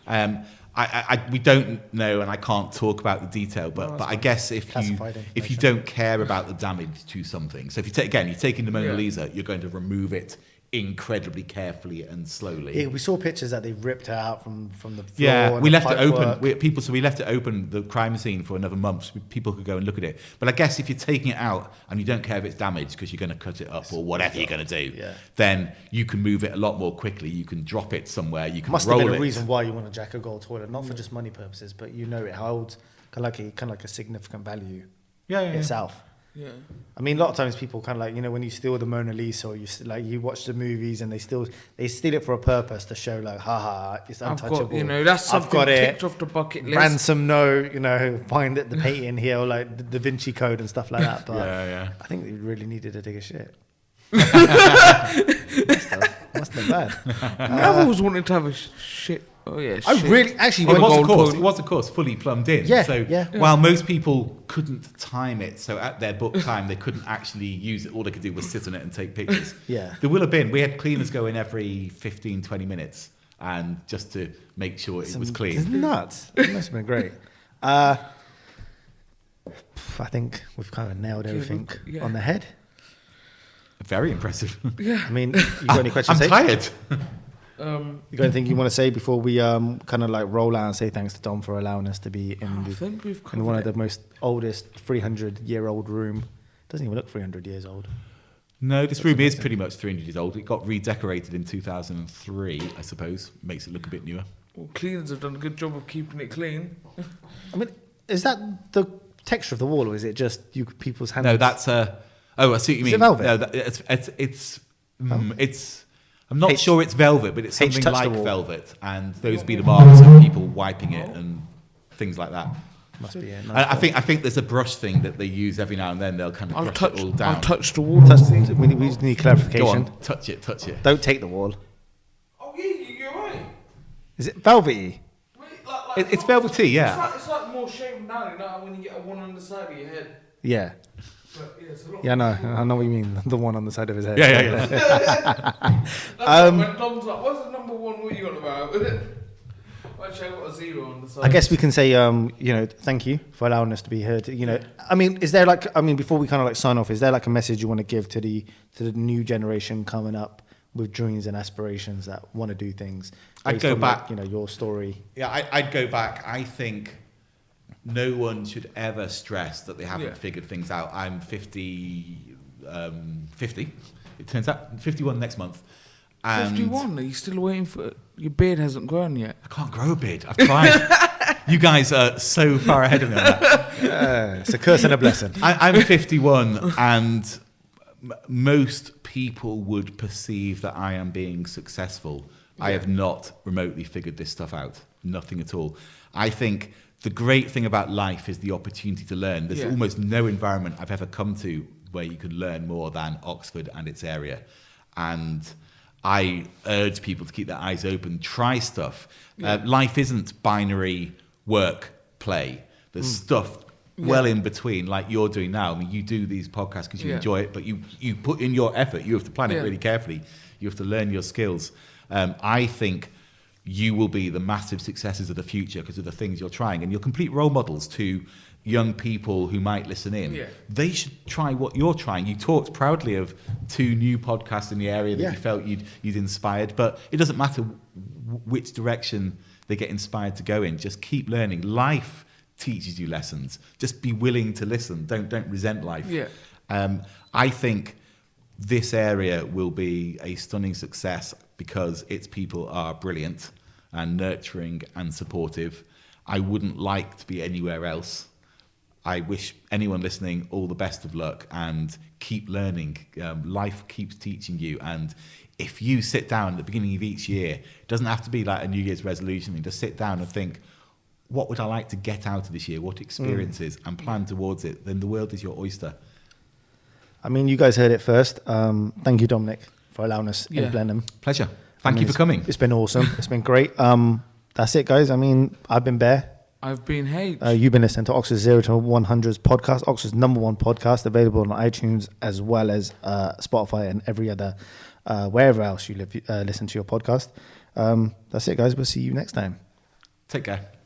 We don't know, and I can't talk about the detail, but I guess if you don't care about the damage to something, so if you're taking the Mona Lisa, you're going to remove it incredibly carefully and slowly. Yeah, we saw pictures that they ripped her out from the floor. Yeah, and we the left it pipework. open. We left it open, the crime scene, for another month, so people could go and look at it. But I guess if you're taking it out and you don't care if it's damaged because you're going to cut it up or whatever you're going to do, then you can move it a lot more quickly. You can drop it somewhere. You can Must roll have been it. a reason why you want to jack a gold toilet, not for just money purposes, but you know it holds kind of like a significant value itself. Yeah. I mean, a lot of times people kind of like, when you steal the Mona Lisa, or you watch the movies and they steal it for a purpose to show like, haha, it's untouchable. That's something I've got ticked it. off the bucket list. Ransom note, find the painting here, or like the Da Vinci Code and stuff like that. But I think they really needed to take a shit. Must have bad. I've always wanted to have a shit. Oh yeah, I shit. really actually. It when- was, of course, fully plumbed in. Yeah, So yeah. while most people couldn't time it, so at their book time they couldn't actually use it. All they could do was sit on it and take pictures. Yeah. There will have been. We had cleaners go in every 15, 20 minutes, and just to make sure it was It's clean. nuts. It must have been great. I think we've kind of nailed everything on the head. Very impressive. I mean, you got any questions? I'm tired. You got anything you want to say before we kind of like roll out and say thanks to Dom for allowing us to be I think we've in one of covered the most oldest 300-year-old room? Doesn't even look 300 years old. No, this room is pretty much 300 years old. It got redecorated in 2003, I suppose. Makes it look a bit newer. Well, cleaners have done a good job of keeping it clean. I mean, is that the texture of the wall, or is it just people's hands? No, that's I see what you mean. it velvet? No, it's. I'm not sure it's velvet, but it's something touched the like wall. velvet, and those be the marks of people wiping it and things like that. Must be it. I think there's a brush thing that they use every now and then. They'll kind of brush it all down. I'll touch the wall. and see. We need clarification. Go on, touch it. Don't take the wall. Oh yeah, you're right. Is it velvety? It's velvety, yeah. It's like more shaven down, when you get a one on the side of your head. Yeah. But, it's a lot Yeah, I know what you mean. The one on the side of his head. Yeah. That's when Dom's like, what's the number one? What are you on about? Actually, I got a 0 on the side. I guess we can say, thank you for allowing us to be here. I mean, before we kind of like sign off, is there like a message you want to give to the new generation coming up with dreams and aspirations that want to do things? I'd go back. Your story. Yeah, I'd go back. I think no one should ever stress that they haven't figured things out. I'm 50. It turns out 51 next month. And 51? Are you still waiting for... Your beard hasn't grown yet. I can't grow a beard. I've tried. You guys are so far ahead of me on that. It's a curse and a blessing. I'm 51, and most people would perceive that I am being successful. I have not remotely figured this stuff out. Nothing at all. I think the great thing about life is the opportunity to learn. There's almost no environment I've ever come to where you could learn more than Oxford and its area. And I urge people to keep their eyes open, try stuff. Life isn't binary work, play. There's stuff well in between, like you're doing now. I mean, you do these podcasts because you enjoy it, but you put in your effort. You have to plan it really carefully. You have to learn your skills. I think you will be the massive successes of the future because of the things you're trying, and you're complete role models to young people who might listen in. They should try what you're trying. You talked proudly of 2 new podcasts in the area that you felt you'd inspired, but it doesn't matter which direction they get inspired to go in. Just keep learning. Life teaches you lessons. Just be willing to listen. Don't resent life. Yeah. I think this area will be a stunning success because its people are brilliant and nurturing and supportive. I wouldn't like to be anywhere else. I wish anyone listening all the best of luck and keep learning. Life keeps teaching you. And if you sit down at the beginning of each year, it doesn't have to be like a New Year's resolution. You just sit down and think, what would I like to get out of this year? What experiences? And plan towards it. Then the world is your oyster. I mean, you guys heard it first. Thank you, Dominic, for allowing us in Blenheim. Pleasure. Thank you for coming. It's been awesome. It's been great. That's it, guys. I mean, I've been Bear. I've been H. You've been listening to Oxford's 0 to 100's podcast, Oxford's #1 podcast, available on iTunes as well as Spotify and every other, wherever else you listen to your podcast. That's it, guys. We'll see you next time. Take care.